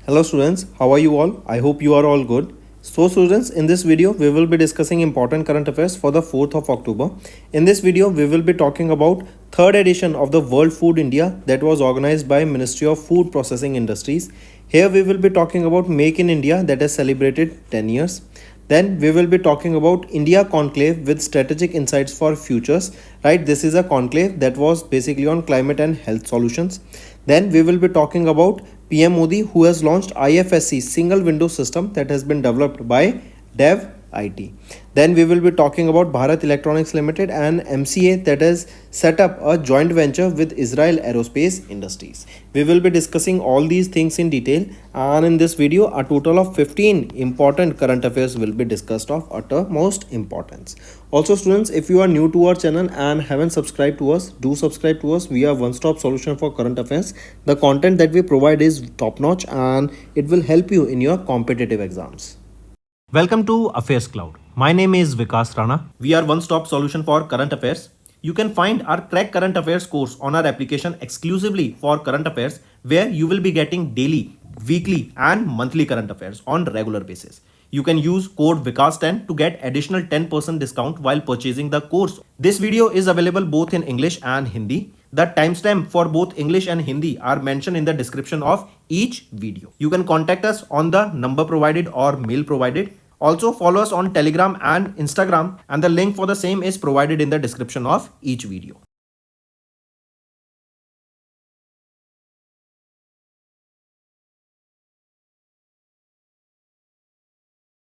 Hello students, how are you all? I hope you are all good. So students, in this video we will be discussing important current affairs for the 4th of October. In this video we will be talking about third edition of the World Food India that was organized by Ministry of Food Processing Industries. Here we will be talking about Make in India that has celebrated 10 years. Then we will be talking about India Conclave with strategic insights for futures. Right, this is a conclave that was basically on climate and health solutions. Then we will be talking about PM Modi, who has launched IFSC single window system that has been developed by Dev IT. Then we will be talking about Bharat Electronics Limited and MCA that has set up a joint venture with Israel Aerospace Industries. We will be discussing all these things in detail, and in this video a total of 15 important current affairs will be discussed of uttermost importance. Also students, if you are new to our channel and haven't subscribed to us, do subscribe to us. We are one-stop solution for current affairs. The content that we provide is top-notch and it will help you in your competitive exams. Welcome to Affairs Cloud. My name is Vikas Rana. We are one-stop solution for current affairs. You can find our Crack Current Affairs course on our application exclusively for current affairs, where you will be getting daily, weekly and monthly current affairs on regular basis. You can use code VIKAS10 to get additional 10% discount while purchasing the course. This video is available both in English and Hindi. The timestamp for both English and Hindi are mentioned in the description of each video. You can contact us on the number provided or mail provided. Also follow us on Telegram and Instagram, and the link for the same is provided in the description of each video.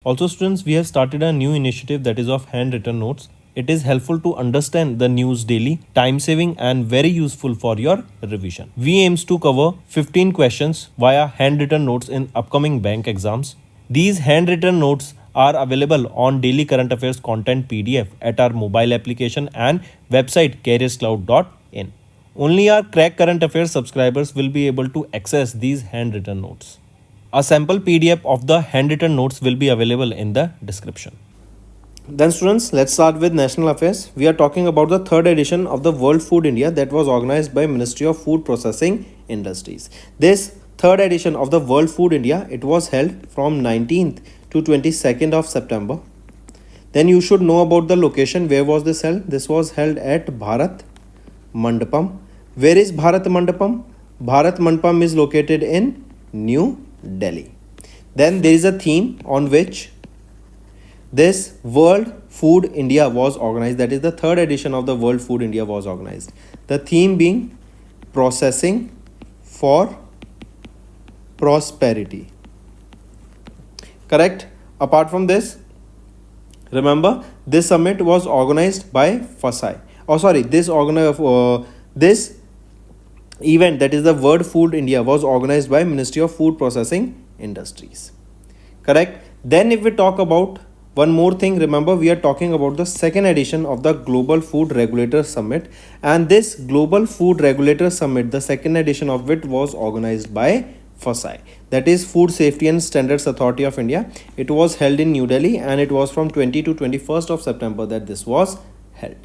Also students, we have started a new initiative that is of handwritten notes. It is helpful to understand the news daily, time saving and very useful for your revision. We aims to cover 15 questions via handwritten notes in upcoming bank exams. These handwritten notes are available on daily current affairs content PDF at our mobile application and website careerscloud.in. Only our Crack Current Affairs subscribers will be able to access these handwritten notes. A sample PDF of the handwritten notes will be available in the description. Then students, let's start with national affairs. We are talking about the third edition of the World Food India that was organized by Ministry of Food Processing Industries. This third edition of the World Food India, it was held from 19th to 22nd of September. Then you should know about the location. Where was this held? This was held at Bharat Mandapam. Where is Bharat Mandapam? Bharat Mandapam is located in New Delhi. Then there is a theme on which this World Food India was organized. That is the third edition of the World Food India was organized. The theme being processing for prosperity. Correct. Apart from this, remember this summit was organized by FASAI. This event, that is the World Food India, was organized by Ministry of Food Processing Industries. Correct. Then if we talk about one more thing, remember we are talking about the second edition of the Global Food Regulator Summit, and this Global Food Regulator Summit, the second edition of it was organized by FASAI, that is Food Safety and Standards Authority of India. It was held in New Delhi and it was from 20 to 21st of September that this was held.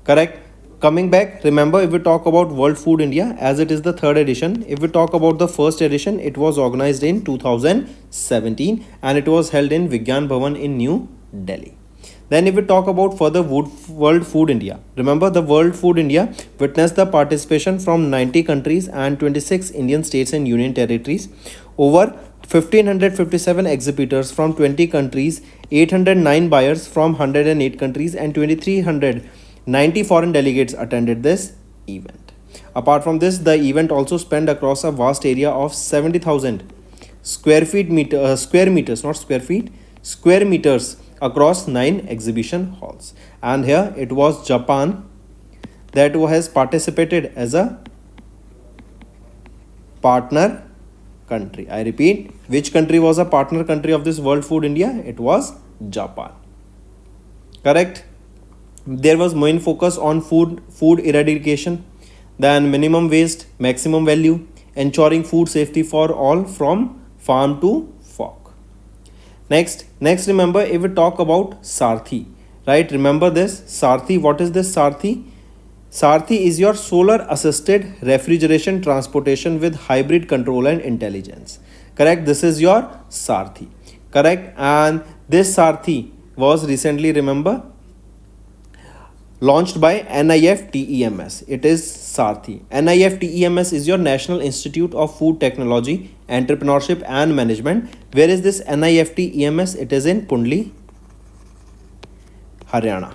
Correct. Coming back, remember if we talk about World Food India, as it is the third edition, if we talk about the first edition, it was organized in 2017 and it was held in Vigyan Bhavan in New Delhi. Then if we talk about further World Food India, remember the World Food India witnessed the participation from 90 countries and 26 Indian states and union territories. Over 1557 exhibitors from 20 countries, 809 buyers from 108 countries and 2390 foreign delegates attended this event. Apart from this, the event also spanned across a vast area of 70,000 square meters across 9 exhibition halls. And here it was Japan that has participated as a partner country. I repeat, which country was a partner country of this World Food India? It was Japan. Correct. There was main focus on food eradication, then minimum waste, maximum value, ensuring food safety for all from farm to fork. Next remember if we talk about Sarthi, right? Remember this Sarthi. What is this Sarthi? Sarthi is your solar assisted refrigeration transportation with hybrid control and intelligence. Correct, this is your Sarthi. Correct, and this Sarthi was recently, remember, launched by NIFTEMS. It is Sarthi. NIFTEMS is your National Institute of Food Technology, Entrepreneurship and Management. Where is this NIFTEMS? It is in Pundli, Haryana.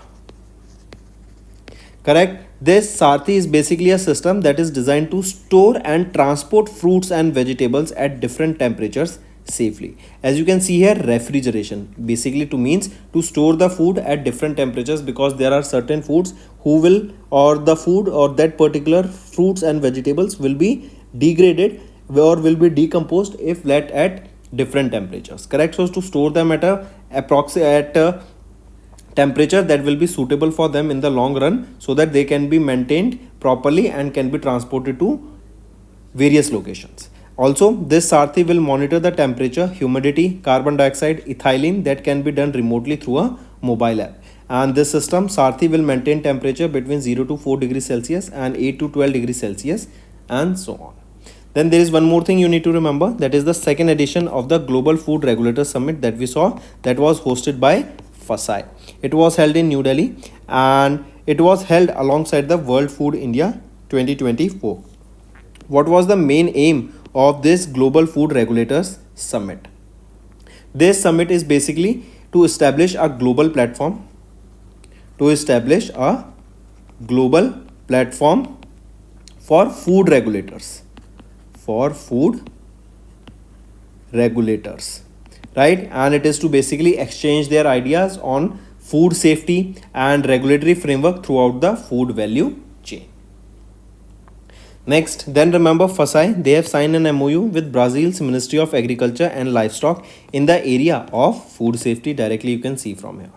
Correct. This Sarthi is basically a system that is designed to store and transport fruits and vegetables at different temperatures safely. As you can see here, refrigeration basically to means to store the food at different temperatures, because there are certain foods who will, or the food or that particular fruits and vegetables will be degraded or will be decomposed if left at different temperatures. Correct. So to store them at a temperature that will be suitable for them in the long run, so that they can be maintained properly and can be transported to various locations. Also, this Sarthi will monitor the temperature, humidity, carbon dioxide, ethylene, that can be done remotely through a mobile app. And this system Sarthi will maintain temperature between 0 to 4 degrees Celsius and 8 to 12 degrees Celsius and so on. Then there is one more thing you need to remember, that is the second edition of the Global Food Regulator Summit that we saw, that was hosted by FSSAI. It was held in New Delhi and it was held alongside the World Food India 2024. What was the main aim of this Global Food Regulators Summit? This summit is basically to establish a global platform, for food regulators, right? And it is to basically exchange their ideas on food safety and regulatory framework throughout the food value chain. Next, then remember FSSAI, they have signed an MOU with Brazil's Ministry of Agriculture and Livestock in the area of food safety. Directly you can see from here.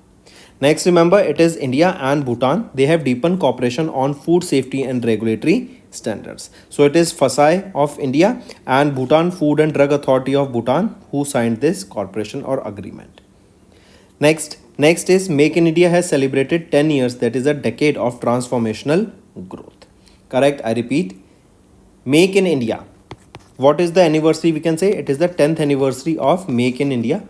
Next, remember, it is India and Bhutan. They have deepened cooperation on food safety and regulatory standards. So it is FSSAI of India and Bhutan Food and Drug Authority of Bhutan who signed this cooperation or agreement. Next is Make in India has celebrated 10 years. That is a decade of transformational growth. Correct, I repeat, Make in India. What is the anniversary? We can say it is the 10th anniversary of Make in India,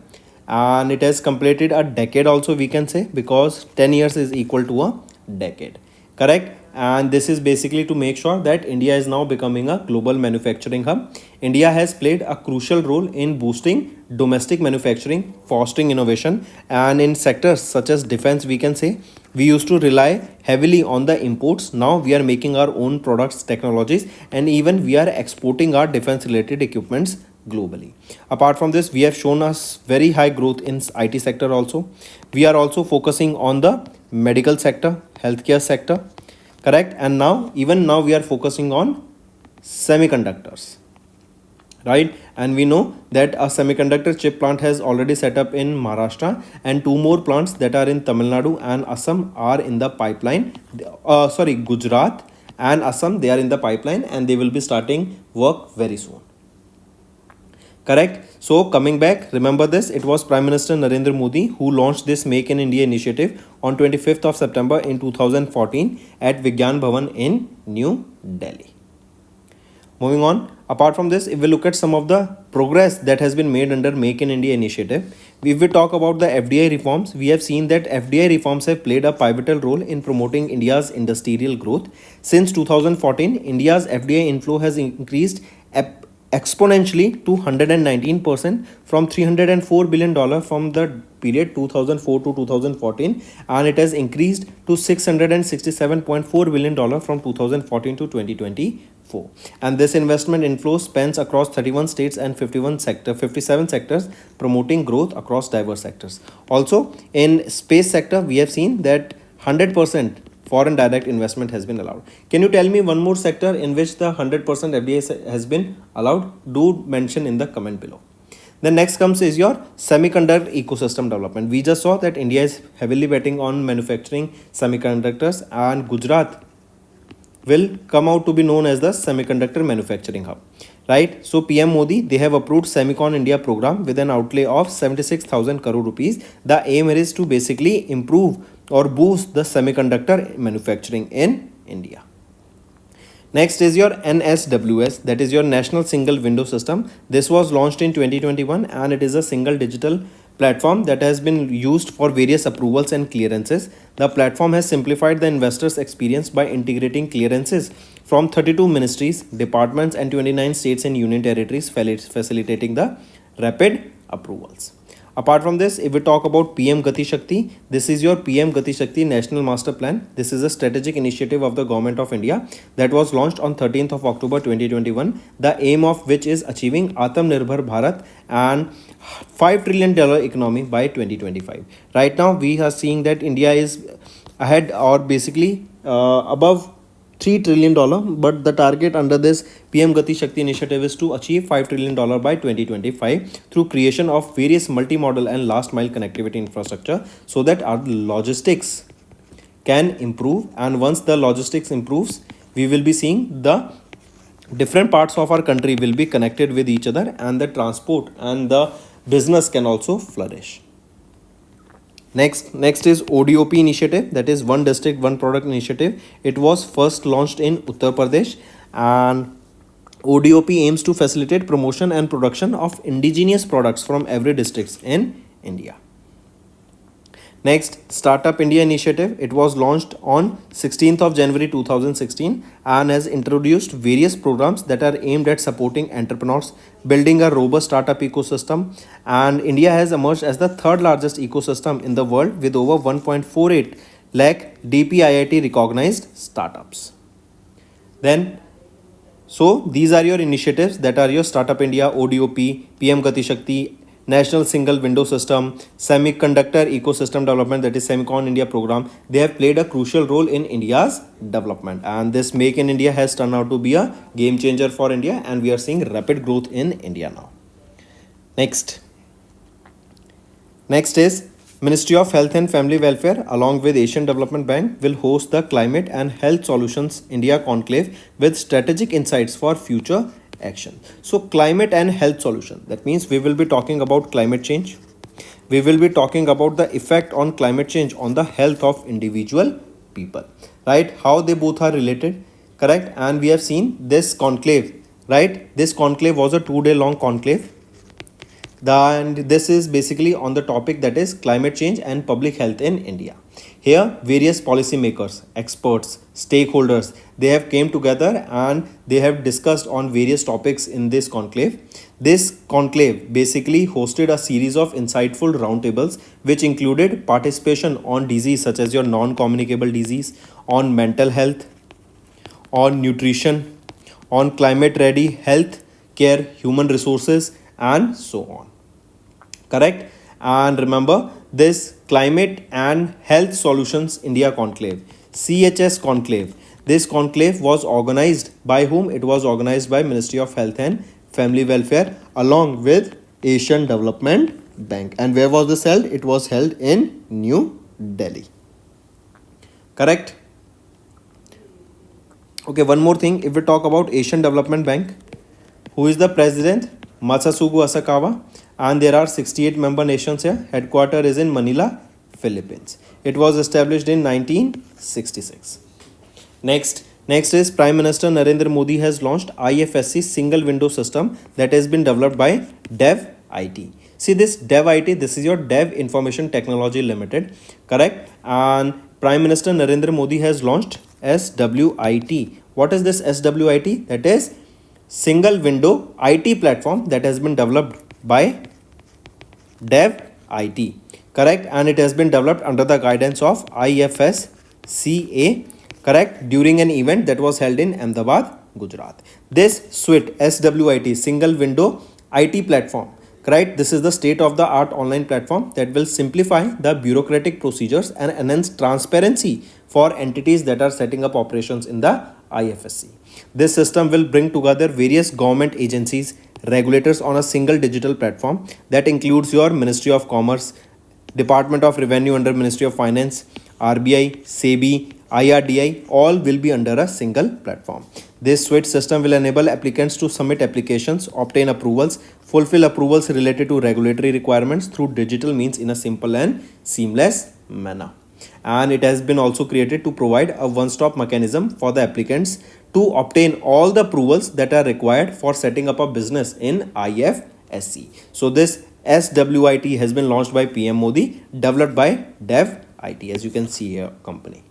and it has completed a decade also, we can say, because 10 years is equal to a decade. Correct. And this is basically to make sure that India is now becoming a global manufacturing hub. India has played a crucial role in boosting domestic manufacturing, fostering innovation, and in sectors such as defense, we can say, we used to rely heavily on the imports. Now we are making our own products, technologies, and even we are exporting our defense related equipments globally. Apart from this, we have shown us very high growth in IT sector also. We are also focusing on the medical sector, healthcare sector. Correct. And even now we are focusing on semiconductors, right? And we know that a semiconductor chip plant has already set up in Maharashtra, and 2 more plants that are in Tamil Nadu and Assam are in the pipeline. Gujarat and Assam, they are in the pipeline and they will be starting work very soon. Correct. So coming back, remember this, it was Prime Minister Narendra Modi who launched this Make in India initiative on 25th of September in 2014 at Vigyan Bhavan in New Delhi. Moving on, apart from this, if we look at some of the progress that has been made under Make in India initiative, if we talk about the FDI reforms, we have seen that FDI reforms have played a pivotal role in promoting India's industrial growth. Since 2014, India's FDI inflow has increased exponentially to 119% from $304 billion from the period 2004 to 2014, and it has increased to $667.4 billion from 2014 to 2024. And this investment inflow spans across 31 states and 57 sectors, promoting growth across diverse sectors. Also, in space sector, we have seen that 100% foreign direct investment has been allowed. Can you tell me one more sector in which the 100% FDI has been allowed? Do mention in the comment below. The next comes is your semiconductor ecosystem development. We just saw that India is heavily betting on manufacturing semiconductors, and Gujarat will come out to be known as the semiconductor manufacturing hub, right? So PM Modi, they have approved Semicon India program with an outlay of 76,000 crore rupees. The aim is to basically improve or boost the semiconductor manufacturing in India. Next is your NSWS, that is your National Single Window System. This was launched in 2021 and it is a single digital platform that has been used for various approvals and clearances. The platform has simplified the investor's experience by integrating clearances from 32 ministries, departments, and 29 states and union territories, facilitating the rapid approvals. Apart from this, if we talk about PM Gati Shakti, this is your PM Gati Shakti National Master Plan. This is a strategic initiative of the Government of India that was launched on 13th of October 2021, the aim of which is achieving Atmanirbhar Bharat and $5 trillion economy by 2025. Right now, we are seeing that India is ahead or basically above $3 trillion, but the target under this PM Gati Shakti initiative is to achieve $5 trillion by 2025 through creation of various multimodal and last mile connectivity infrastructure so that our logistics can improve. And once the logistics improves, we will be seeing the different parts of our country will be connected with each other and the transport and the business can also flourish. Next is ODOP initiative, that is One District One Product initiative. It was first launched in Uttar Pradesh, and ODOP aims to facilitate promotion and production of indigenous products from every district in India. Next, Startup India initiative. It was launched on 16th of January 2016 and has introduced various programs that are aimed at supporting entrepreneurs, building a robust startup ecosystem, and India has emerged as the third largest ecosystem in the world with over 1.48 lakh DPIIT recognized startups. Then, so these are your initiatives that are your Startup India, ODOP, PM Gati Shakti, National Single Window System, Semiconductor Ecosystem Development, that is Semicon India program. They have played a crucial role in India's development, and this Make in India has turned out to be a game changer for India, and we are seeing rapid growth in India now. Next is Ministry of Health and Family Welfare along with Asian Development Bank will host the Climate and Health Solutions India Conclave with strategic insights for future action. So climate and health solution, that means we will be talking about climate change. We will be talking about the effect on climate change on the health of individual people, right? How they both are related, correct? And we have seen this conclave, right? This conclave was a 2-day long conclave. And this is basically on the topic that is climate change and public health in India. Here, various policymakers, experts, stakeholders, they have came together and they have discussed on various topics in this conclave. This conclave basically hosted a series of insightful roundtables which included participation on disease such as your non-communicable disease, on mental health, on nutrition, on climate-ready health care, human resources, and so on. Correct? And remember, this Climate and Health Solutions India Conclave, CHS Conclave. This conclave was organized by whom? It was organized by Ministry of Health and Family Welfare along with Asian Development Bank. And where was this held? It was held in New Delhi. Correct? Okay, one more thing. If we talk about Asian Development Bank, who is the president? Masatsugu Asakawa, and there are 68 member nations here. Headquarter is in Manila, Philippines. It was established in 1966. Next is Prime Minister Narendra Modi has launched IFSC single window system that has been developed by Dev IT. See this Dev IT, this is your Dev Information Technology Limited, correct? And Prime Minister Narendra Modi has launched SWIT. What is this SWIT? That is single window IT platform that has been developed by Dev IT, correct? And it has been developed under the guidance of IFSCA, correct, during an event that was held in Ahmedabad, Gujarat. This SWIT, SWIT, single window IT platform, correct? This is the state-of-the-art online platform that will simplify the bureaucratic procedures and enhance transparency for entities that are setting up operations in the IFSC. This system will bring together various government agencies, regulators on a single digital platform that includes your Ministry of Commerce, Department of Revenue under Ministry of Finance, RBI, SEBI, IRDI, all will be under a single platform. This SWIT system will enable applicants to submit applications, obtain approvals, fulfill approvals related to regulatory requirements through digital means in a simple and seamless manner. and it has been also created to provide a one-stop mechanism for the applicants to obtain all the approvals that are required for setting up a business in IFSC. So this SWIT has been launched by PM Modi, developed by DevIT, as you can see here, company.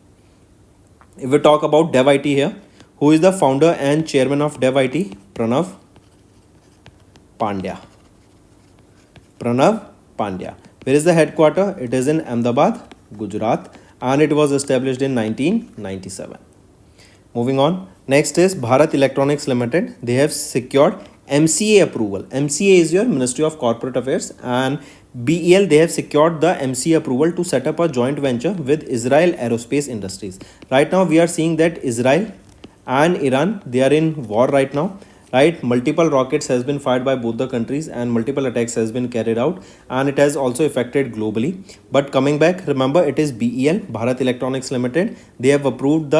If we talk about DevIT here, who is the founder and chairman of DevIT? Pranav Pandya. Pranav Pandya. Where is the headquarter? It is in Ahmedabad, Gujarat, and it was established in 1997. Moving on. Next is Bharat Electronics Limited. They have secured MCA approval. MCA is your Ministry of Corporate Affairs, and BEL, they have secured the MCA approval to set up a joint venture with Israel Aerospace Industries. Right now we are seeing that Israel and Iran, they are in war right now, right? Multiple rockets has been fired by both the countries and multiple attacks has been carried out, and it has also affected globally. But coming back, remember, it is BEL, Bharat Electronics Limited. They have approved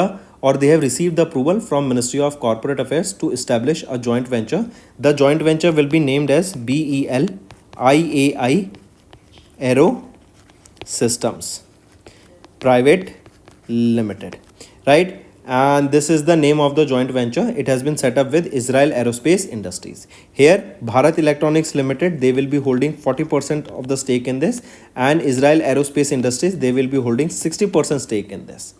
they have received the approval from Ministry of Corporate Affairs to establish a joint venture. The joint venture will be named as BEL IAI Aero Systems Private Limited, right? And this is the name of the joint venture. It has been set up with Israel Aerospace Industries. Here, Bharat Electronics Limited, they will be holding 40% of the stake in this, and Israel Aerospace Industries, they will be holding 60% stake in this.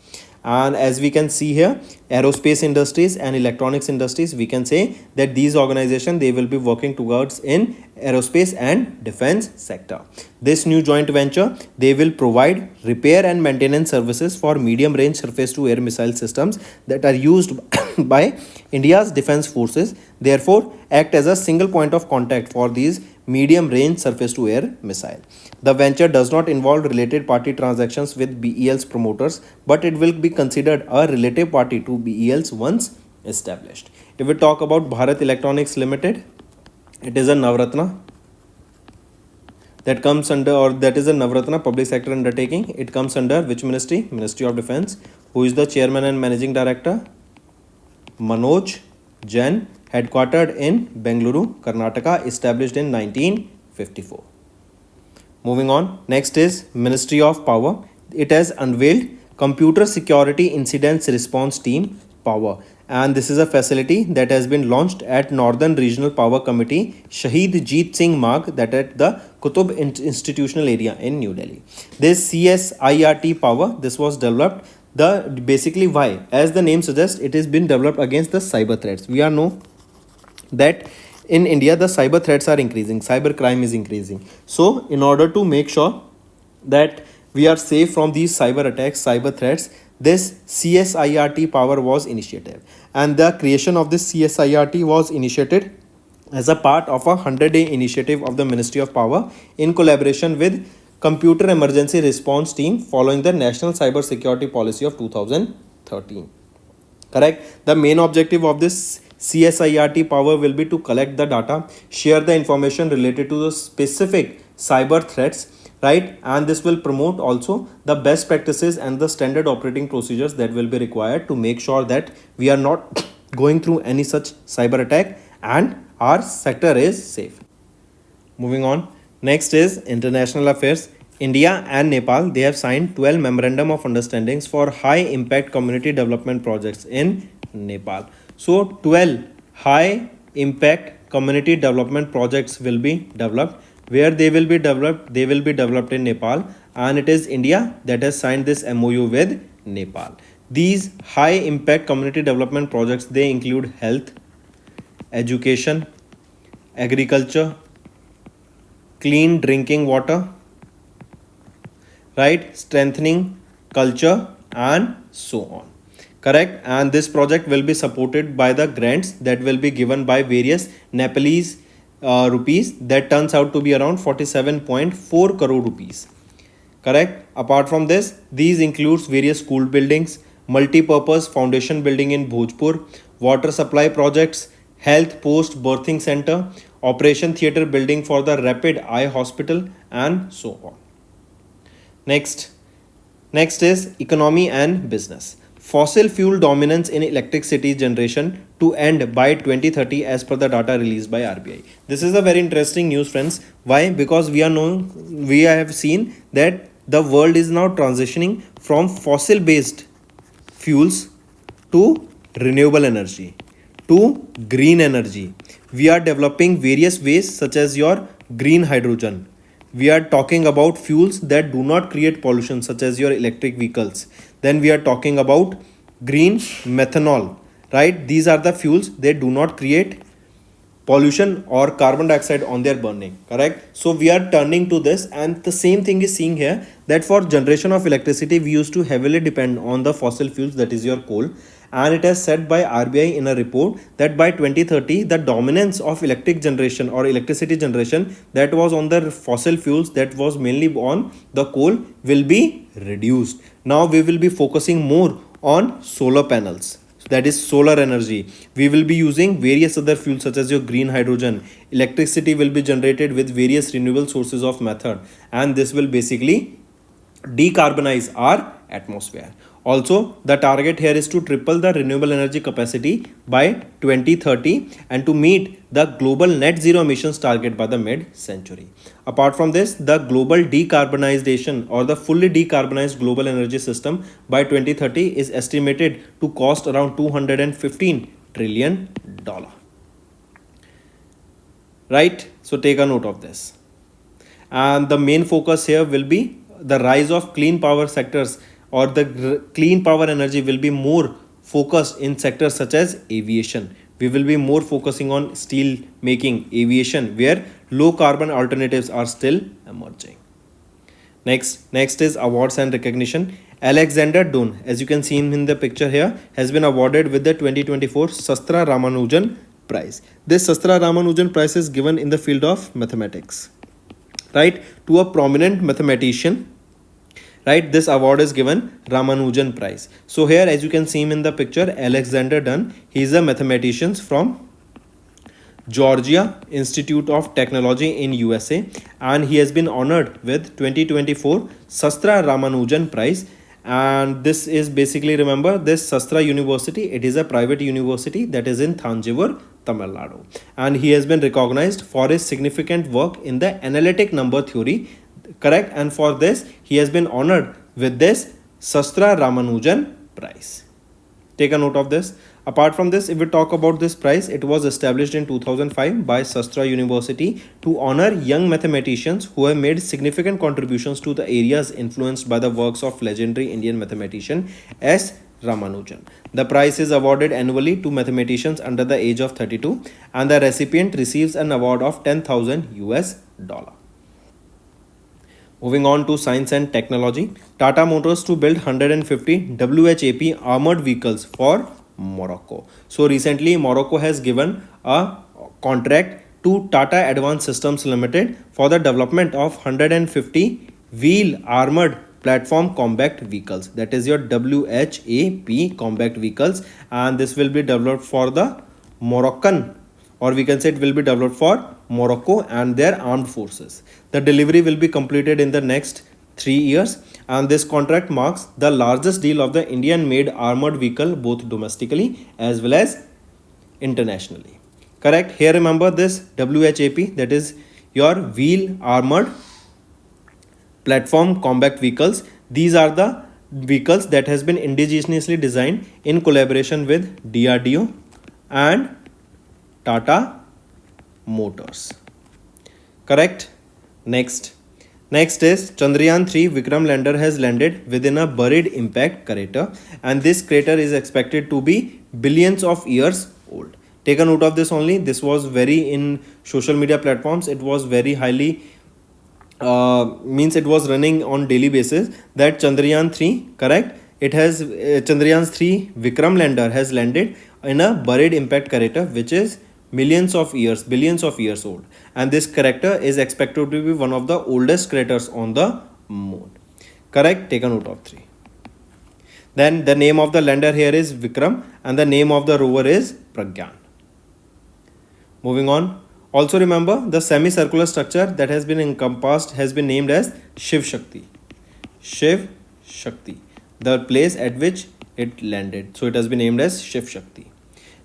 And as we can see here, aerospace industries and electronics industries, we can say that these organizations, they will be working towards in aerospace and defense sector. This new joint venture, they will provide repair and maintenance services for medium range surface to air missile systems that are used by India's defense forces, therefore act as a single point of contact for these medium range surface to air missile. The venture does not involve related party transactions with BEL's promoters, but it will be considered a related party to BEL's once established. If we talk about Bharat Electronics Limited, it is a Navratna that comes under, or that is a Navratna public sector undertaking. It comes under which ministry? Ministry of Defense. Who is the chairman and managing director? Manoj Jain, headquartered in Bengaluru, Karnataka, established in 1954. Moving on, next is Ministry of Power. It has unveiled Computer Security Incidents Response Team Power, and this is a facility that has been launched at Northern Regional Power Committee Shahid Jeet Singh Marg, that at the Qutub Institutional Area in New Delhi. This CSIRT Power, this was developed basically why, as the name suggests, it has been developed against the cyber threats. We all know that in India, the cyber threats are increasing, cyber crime is increasing. So in order to make sure that we are safe from these cyber attacks, cyber threats, this CSIRT Power was initiated, and the creation of this CSIRT was initiated as a part of a 100-day initiative of the Ministry of Power in collaboration with Computer Emergency Response Team following the National Cyber Security Policy of 2013. Correct? The main objective of this CSIRT Power will be to collect the data, share the information related to the specific cyber threats, right? And this will promote also the best practices and the standard operating procedures that will be required to make sure that we are not going through any such cyber attack and our sector is safe. Moving on, next is international affairs. India and Nepal, they have signed 12 memorandum of understandings for high impact community development projects in Nepal. So 12 high impact community development projects will be developed. Where they will be developed? They will be developed in Nepal, and it is India that has signed this MOU with Nepal. These high impact community development projects, they include health, education, agriculture, clean drinking water, right, strengthening culture, and so on. Correct? And this project will be supported by the grants that will be given by various Nepalese rupees, that turns out to be around 47.4 crore rupees. Correct? Apart from this, these includes various school buildings, multi-purpose foundation building in Bhojpur, water supply projects, health post birthing center, operation theatre building for the Rapid Eye Hospital, and so on. Next is economy and business. Fossil fuel dominance in electricity generation to end by 2030 as per the data released by RBI. This is a very interesting news, friends. Why? Because we have seen that the world is now transitioning from fossil based fuels to renewable energy, to green energy. We are developing various ways such as your green hydrogen. We are talking about fuels that do not create pollution such as your electric vehicles. Then we are talking about green methanol, right? These are the fuels that do not create pollution or carbon dioxide on their burning, correct? So we are turning to this, and the same thing is seen here, that for generation of electricity we used to heavily depend on the fossil fuels, that is your coal. And it has said by RBI in a report that by 2030 the dominance of electric generation or electricity generation that was on the fossil fuels, that was mainly on the coal, will be reduced. Now we will be focusing more on solar panels, that is solar energy. We will be using various other fuels such as your green hydrogen. Electricity will be generated with various renewable sources of method, and this will basically decarbonize our atmosphere. Also, the target here is to triple the renewable energy capacity by 2030 and to meet the global net zero emissions target by the mid century. Apart from this, the global decarbonization or the fully decarbonized global energy system by 2030 is estimated to cost around $215 trillion. Right? So take a note of this. And the main focus here will be the rise of clean power sectors, or the clean power energy will be more focused in sectors such as aviation. We will be more focusing on steel making, aviation, where low carbon alternatives are still emerging. Next is awards and recognition. Alexander Dunn, as you can see him in the picture here, has been awarded with the 2024 Sastra Ramanujan Prize. This Sastra Ramanujan Prize is given in the field of mathematics, right, to a prominent mathematician, right? This award is given Ramanujan Prize. So here, as you can see him in the picture, Alexander Dunn, he is a mathematician from Georgia Institute of Technology in USA, and he has been honored with 2024 Sastra Ramanujan Prize. And this is basically, remember, this Sastra University, it is a private university that is in Thanjavur, Tamil Nadu, and he has been recognized for his significant work in the analytic number theory, correct? And for this he has been honored with this Sastra Ramanujan Prize. Take a note of this. Apart from this, if we talk about this prize, it was established in 2005 by Sastra University to honor young mathematicians who have made significant contributions to the areas influenced by the works of legendary Indian mathematician S. Ramanujan. The prize is awarded annually to mathematicians under the age of 32, and the recipient receives an award of $10,000. Moving on to science and technology, Tata Motors to build 150 WHAP armored vehicles for Morocco. So recently Morocco has given a contract to Tata Advanced Systems Limited for the development of 150 wheel armored platform compact vehicles, that is your WHAP compact vehicles, and this will be developed for the Moroccan, or we can say it will be developed for Morocco and their armed forces. The delivery will be completed in the next 3 years, and this contract marks the largest deal of the Indian made armored vehicle both domestically as well as internationally. Correct? Here remember this WHAP, that is your wheel armored platform compact vehicles. These are the vehicles that has been indigenously designed in collaboration with DRDO and Tata Motors. Correct? Next is Chandrayaan 3 Vikram lander has landed within a buried impact crater, and this crater is expected to be billions of years old. Take a note of this only. This was very in social media platforms. It was very highly means it was running on daily basis that Chandrayaan 3, correct? It has Chandrayaan 3 Vikram lander has landed in a buried impact crater which is billions of years old, and this crater is expected to be one of the oldest craters on the moon. Correct? Take a note of 3. Then the name of the lander here is Vikram and the name of the rover is Pragyan. Moving on. Also remember the semicircular structure that has been encompassed has been named as Shiv Shakti. Shiv Shakti, the place at which it landed. So it has been named as Shiv Shakti.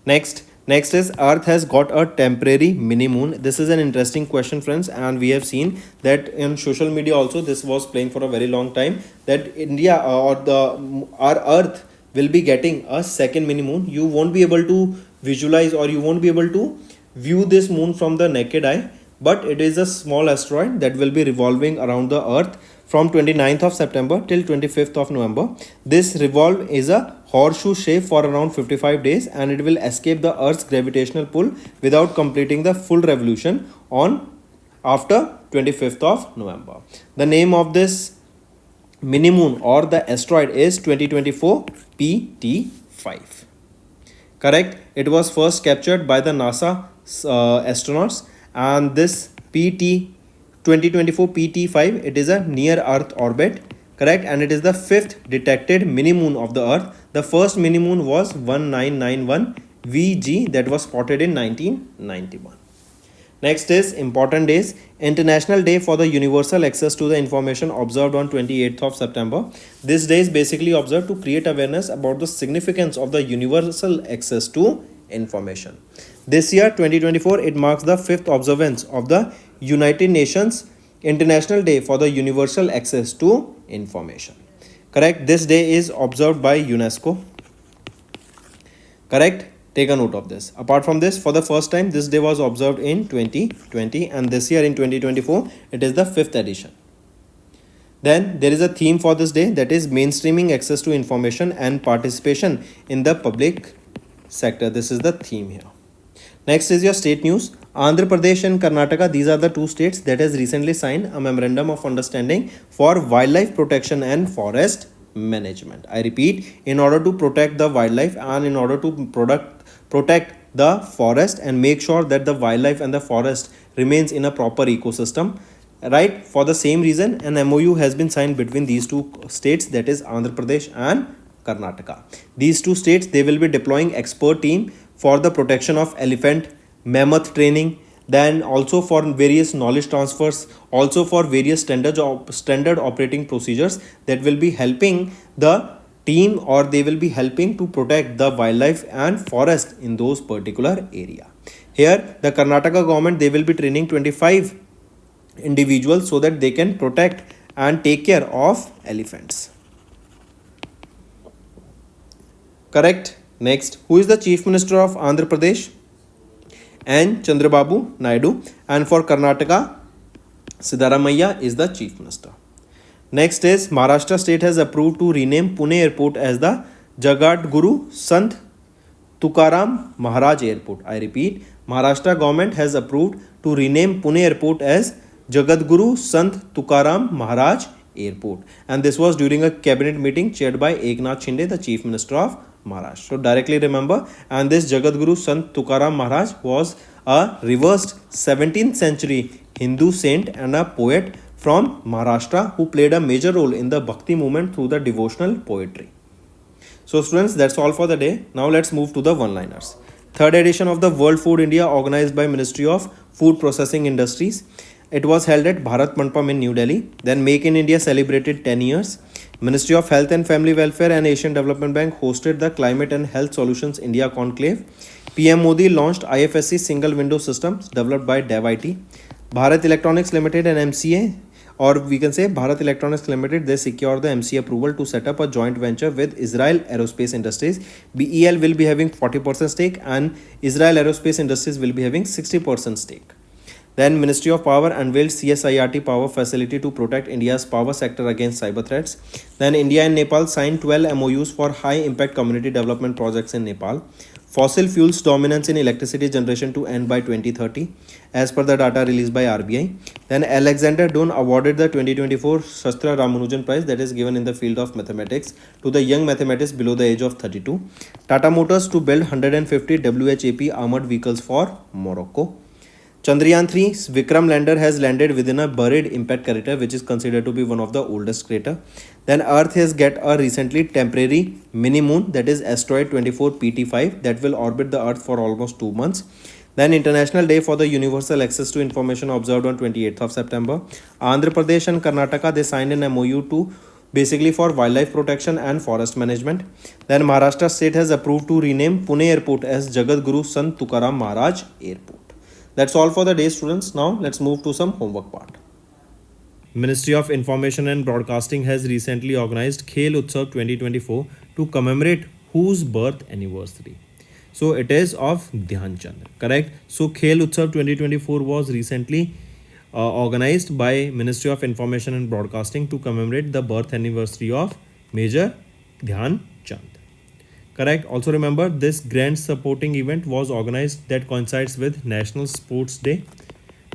Next, Next is Earth has got a temporary mini moon. This is an interesting question, friends, and we have seen that in social media also this was playing for a very long time that India or the our Earth will be getting a second mini moon. You won't be able to visualize or you won't be able to view this moon from the naked eye, but it is a small asteroid that will be revolving around the Earth from 29th of September till 25th of November. This revolve is a horseshoe shape for around 55 days and it will escape the Earth's gravitational pull without completing the full revolution on after 25th of November. The name of this mini moon or the asteroid is 2024 PT5. Correct? It was first captured by the NASA astronauts, and this PT 2024 PT5, it is a near Earth orbit. Correct? And it is the fifth detected mini moon of the Earth. The first mini moon was 1991 VG that was spotted in 1991. Next is important days. International Day for the Universal Access to the Information observed on 28th of September. This day is basically observed to create awareness about the significance of the universal access to information. This year 2024 it marks the fifth observance of the United Nations International Day for the Universal Access to Information. Correct? This day is observed by UNESCO. Correct? Take a note of this. Apart from this, for the first time, this day was observed in 2020 and this year in 2024, it is the fifth edition. Then there is a theme for this day, that is mainstreaming access to information and participation in the public sector. This is the theme here. Next is your state news. Andhra Pradesh and Karnataka, these are the two states that has recently signed a memorandum of understanding for wildlife protection and forest management. I repeat, in order to protect the wildlife and in order to protect the forest and make sure that the wildlife and the forest remains in a proper ecosystem, right? For the same reason, an MOU has been signed between these two states, that is Andhra Pradesh and Karnataka. These two states, they will be deploying expert team for the protection of elephant, mammoth training, then also for various knowledge transfers, also for various standard operating procedures that will be helping the team or they will be helping to protect the wildlife and forest in those particular area. Here the Karnataka government, they will be training 25 individuals so that they can protect and take care of elephants. Correct? Next, who is the Chief Minister of Andhra Pradesh? N. Chandrababu Naidu, and for Karnataka, Siddaramaiah is the Chief Minister. Next is Maharashtra state has approved to rename Pune airport as the Jagadguru Sant Tukaram Maharaj Airport. I repeat, Maharashtra government has approved to rename Pune airport as Jagadguru Sant Tukaram Maharaj Airport, and this was during a cabinet meeting chaired by Eknath Shinde, the Chief Minister of Maharashtra. So directly remember, and this Jagadguru Sant Tukaram Maharaj was a reversed 17th century Hindu saint and a poet from Maharashtra who played a major role in the Bhakti movement through the devotional poetry. So students, that's all for the day. Now let's move to the one-liners. Third edition of the World Food India organized by Ministry of Food Processing Industries. It was held at Bharat Mandapam in New Delhi. Then Make in India celebrated 10 years. Ministry of Health and Family Welfare and Asian Development Bank hosted the Climate and Health Solutions India Conclave. PM Modi launched IFSC single window systems developed by DevIT. Bharat Electronics Limited and MCA, or we can say Bharat Electronics Limited, they secured the MC approval to set up a joint venture with Israel Aerospace Industries. BEL will be having 40% stake and Israel Aerospace Industries will be having 60% stake. Then Ministry of Power unveiled CSIRT power facility to protect India's power sector against cyber threats. Then India and Nepal signed 12 MOUs for high impact community development projects in Nepal. Fossil fuels dominance in electricity generation to end by 2030 as per the data released by RBI. Then Alexander Doan awarded the 2024 Shastra Ramanujan Prize, that is given in the field of mathematics, to the young mathematicists below the age of 32. Tata Motors to build 150 WHAP armored vehicles for Morocco. Chandrayaan 3's Vikram lander has landed within a buried impact crater which is considered to be one of the oldest crater. Then Earth has get a recently temporary mini moon, that is asteroid 24 PT5, that will orbit the Earth for almost 2 months. Then International Day for the Universal Access to Information observed on 28th of September. Andhra Pradesh and Karnataka, they signed an MOU to basically for wildlife protection and forest management. Then Maharashtra state has approved to rename Pune airport as Jagat Guru Sant Tukaram Maharaj Airport. That's all for the day, students. Now let's move to some homework part. Ministry of Information and Broadcasting has recently organized Khel Utsav 2024 to commemorate whose birth anniversary. So it is of Dhyan Chand, correct? So Khel Utsav 2024 was recently organized by Ministry of Information and Broadcasting to commemorate the birth anniversary of Major Dhyan Chand. Correct. Also remember, this grand supporting event was organized that coincides with National Sports Day.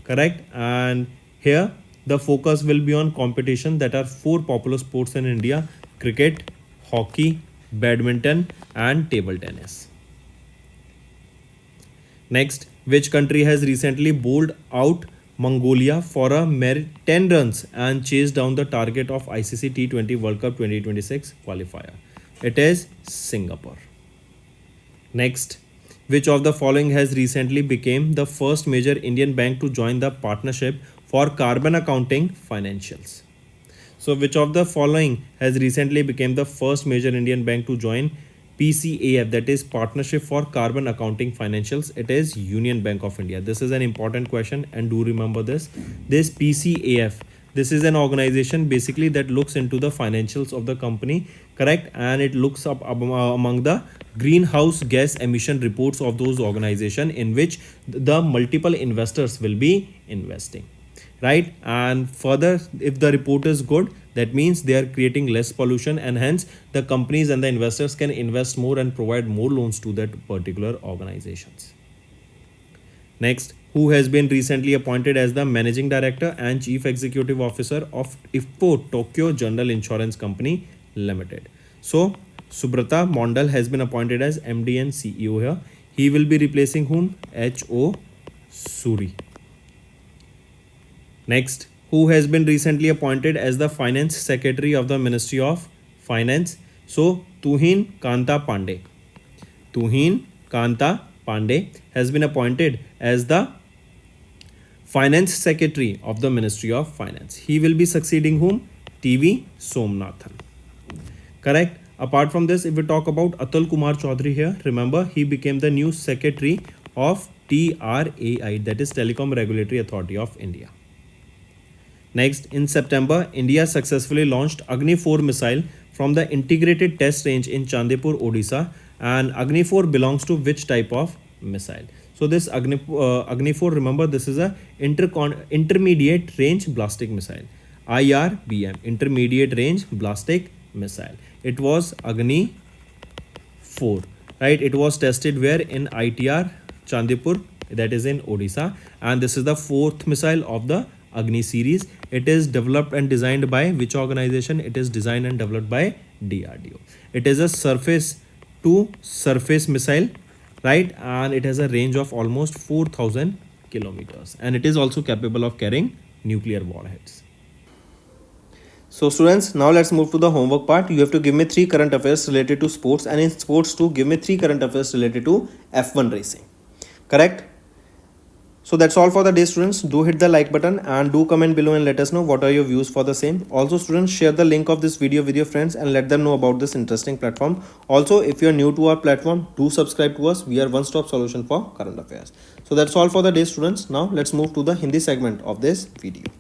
Correct. And here the focus will be on competition that are 4 popular sports in India: cricket, hockey, badminton and table tennis. Next, which country has recently bowled out Mongolia for a mere 10 runs and chased down the target of ICC T20 World Cup 2026 qualifier? It is Singapore. Next, which of the following has recently become the first major Indian bank to join the partnership for carbon accounting financials? So which of the following has recently become the first major Indian bank to join PCAF, that is Partnership for Carbon Accounting Financials? It is Union Bank of India. This is an important question and do remember this. This PCAF, this is an organization basically that looks into the financials of the company, correct? And it looks up among the greenhouse gas emission reports of those organizations in which the multiple investors will be investing, right? And further, if the report is good, that means they are creating less pollution and hence the companies and the investors can invest more and provide more loans to that particular organizations. Next, who has been recently appointed as the Managing Director and Chief Executive Officer of IFFCO Tokyo General Insurance Company Limited? So, Subrata Mondal has been appointed as MD and CEO here. He will be replacing whom? H.O. Suri. Next, who has been recently appointed as the Finance Secretary of the Ministry of Finance? So, Tuhin Kanta Pandey. Tuhin Kanta Pandey has been appointed as the Finance Secretary of the Ministry of Finance. He will be succeeding whom? TV Somnathan. Correct. Apart from this, if we talk about Atul Kumar Chaudhary here, remember he became the new Secretary of TRAI, that is Telecom Regulatory Authority of India. Next, in September, India successfully launched Agni 4 missile from the integrated test range in Chandipur, Odisha. And Agni 4 belongs to which type of missile? So this Agni 4, remember, this is a intermediate range ballistic missile, IRBM, intermediate range ballistic missile. It was Agni 4, right? It was tested where? In ITR Chandipur, that is in Odisha, and this is the 4th missile of the Agni series. It is developed and designed by which organization? It is designed and developed by DRDO. It is a surface to surface missile, right? And it has a range of almost 4,000 kilometers, and it is also capable of carrying nuclear warheads. So students, now let's move to the homework part. You have to give me 3 current affairs related to sports, and in sports too, give me 3 current affairs related to F1 racing. Correct? So that's all for the day, students. Do hit the like button and do comment below and let us know what are your views for the same. Also students, share the link of this video with your friends and let them know about this interesting platform. Also, if you are new to our platform, do subscribe to us. We are one-stop solution for current affairs. So that's all for the day, students. Now let's move to the Hindi segment of this video.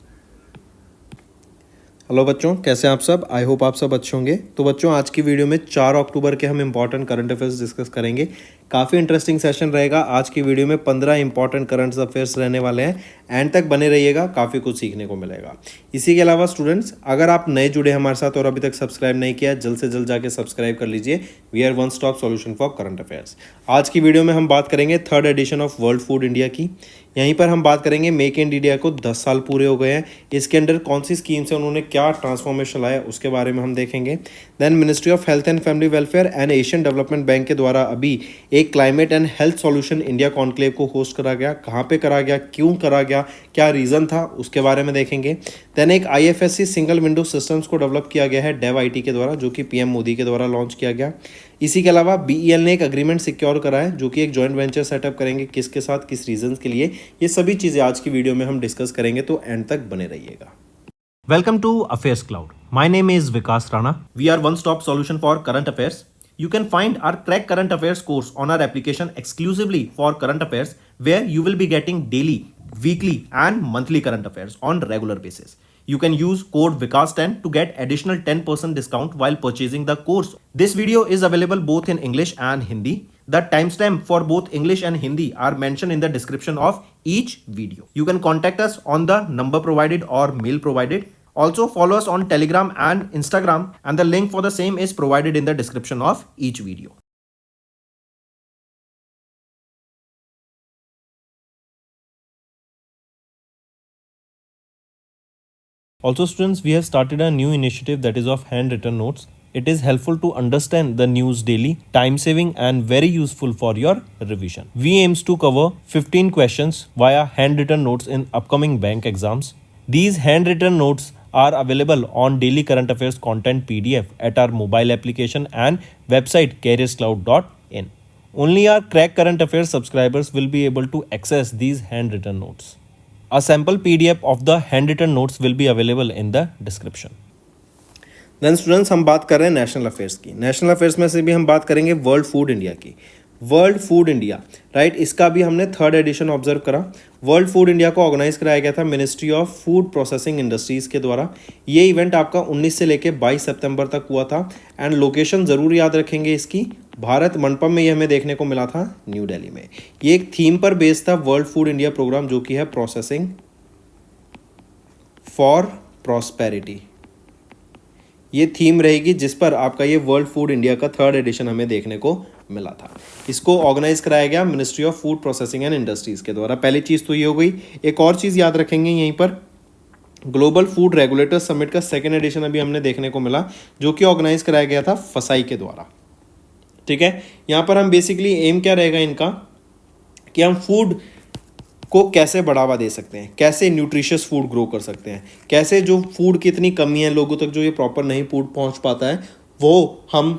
Hello बच्चों, कैसे हैं आप सब? I hope आप सब अच्छे होंगे। तो बच्चों, आज की वीडियो में 4 अक्टूबर के हम इंपॉर्टेंट करंट अफेयर्स डिस्कस करेंगे। काफ़ी इंटरेस्टिंग सेशन रहेगा। आज की वीडियो में 15 इंपॉर्टेंट करंट अफेयर्स रहने वाले हैं। एंड तक बने रहिएगा, काफ़ी कुछ सीखने को मिलेगा। इसी के अलावा स्टूडेंट्स, अगर आप नए जुड़े हमारे साथ और अभी तक सब्सक्राइब नहीं किया, जल्द से जल्द जाके सब्सक्राइब कर लीजिए। We are one stop solution for current affairs. आज की वीडियो में हम बात करेंगे 3rd edition of world food India की। यहीं पर हम बात करेंगे मेक इन इंडिया को 10 साल पूरे हो गए हैं, इसके अंडर कौन सी स्कीम से उन्होंने क्या ट्रांसफॉर्मेशन लाया, उसके बारे में हम देखेंगे। Then ministry of health and family welfare and Asian development bank के द्वारा अभी एक climate and health solution India conclave को होस्ट करा गया। कहाँ पे करा गया, क्यों करा गया, क्या रीज़न था, उसके बारे में देखेंगे। देन एक IFSC सिंगल विंडो सिस्टम्स को डेवलप किया गया है डेव IT के द्वारा, जो कि PM मोदी के द्वारा लॉन्च किया गया। इसी के अलावा BEL ने एक अग्रीमेंट सिक्योर करा है, जो कि एक जॉइंट वेंचर सेटअप करेंगे, किसके साथ, किस रीजंस के लिए। ये सभी चीज़ें आज की वीडियो में हम डिस्कस करेंगे, तो एंड तक बने रहिएगा। Welcome to Affairs Cloud. My name is Vikas Rana. We are one-stop solution for current affairs. You can find our Crack Current Affairs course on our application exclusively for current affairs, where you will be getting daily, weekly and monthly current affairs on regular basis. You can use code VIKAS10 to get additional 10% discount while purchasing the course. This video is available both in English and Hindi. The timestamp for both English and Hindi are mentioned in the description of each video. You can contact us on the number provided or mail provided. Also follow us on Telegram and Instagram, and the link for the same is provided in the description of each video. Also students, we have started a new initiative that is of handwritten notes. It is helpful to understand the news daily, time saving and very useful for your revision. We aims to cover 15 questions via handwritten notes in upcoming bank exams. These handwritten notes are available on daily current affairs content PDF at our mobile application and website careerscloud.in. Only our Crack Current Affairs subscribers will be able to access these handwritten notes. A sample PDF of the handwritten notes will be available in the description. Then students, हम बात कर रहे हैं national affairs की. National affairs में से भी हम बात करेंगे वर्ल्ड फूड इंडिया की. वर्ल्ड फूड इंडिया, राइट, इसका भी हमने थर्ड एडिशन ऑब्जर्व करा. वर्ल्ड फूड इंडिया को ऑर्गेनाइज कराया गया था ministry of food processing industries के द्वारा. ये इवेंट आपका 19 से लेकर 22 सितंबर तक हुआ था. एंड लोकेशन ज़रूर याद रखेंगे इसकी, भारत मंडपम में ये हमें देखने को मिला था, न्यू दिल्ली में. ये एक थीम पर बेस्ड था वर्ल्ड फूड इंडिया प्रोग्राम, जो कि है प्रोसेसिंग फॉर प्रॉस्पेरिटी. ये थीम रहेगी जिस पर आपका ये वर्ल्ड फूड इंडिया का थर्ड एडिशन हमें देखने को मिला था. इसको ऑर्गेनाइज कराया गया ministry of food processing and industries के द्वारा. पहली चीज़ तो ये हो गई. एक और चीज़ याद रखेंगे यहीं पर, ग्लोबल फूड रेगुलेटर्स समिट का सेकेंड एडिशन अभी हमने देखने को मिला, जो कि ऑर्गेनाइज कराया गया था फसाई के द्वारा. ठीक है, यहाँ पर हम बेसिकली एम क्या रहेगा इनका, कि हम फूड को कैसे बढ़ावा दे सकते हैं, कैसे न्यूट्रिशियस फूड ग्रो कर सकते हैं, कैसे जो फूड की इतनी कमी है लोगों तक, जो ये प्रॉपर नहीं फूड पहुंच पाता है, वो हम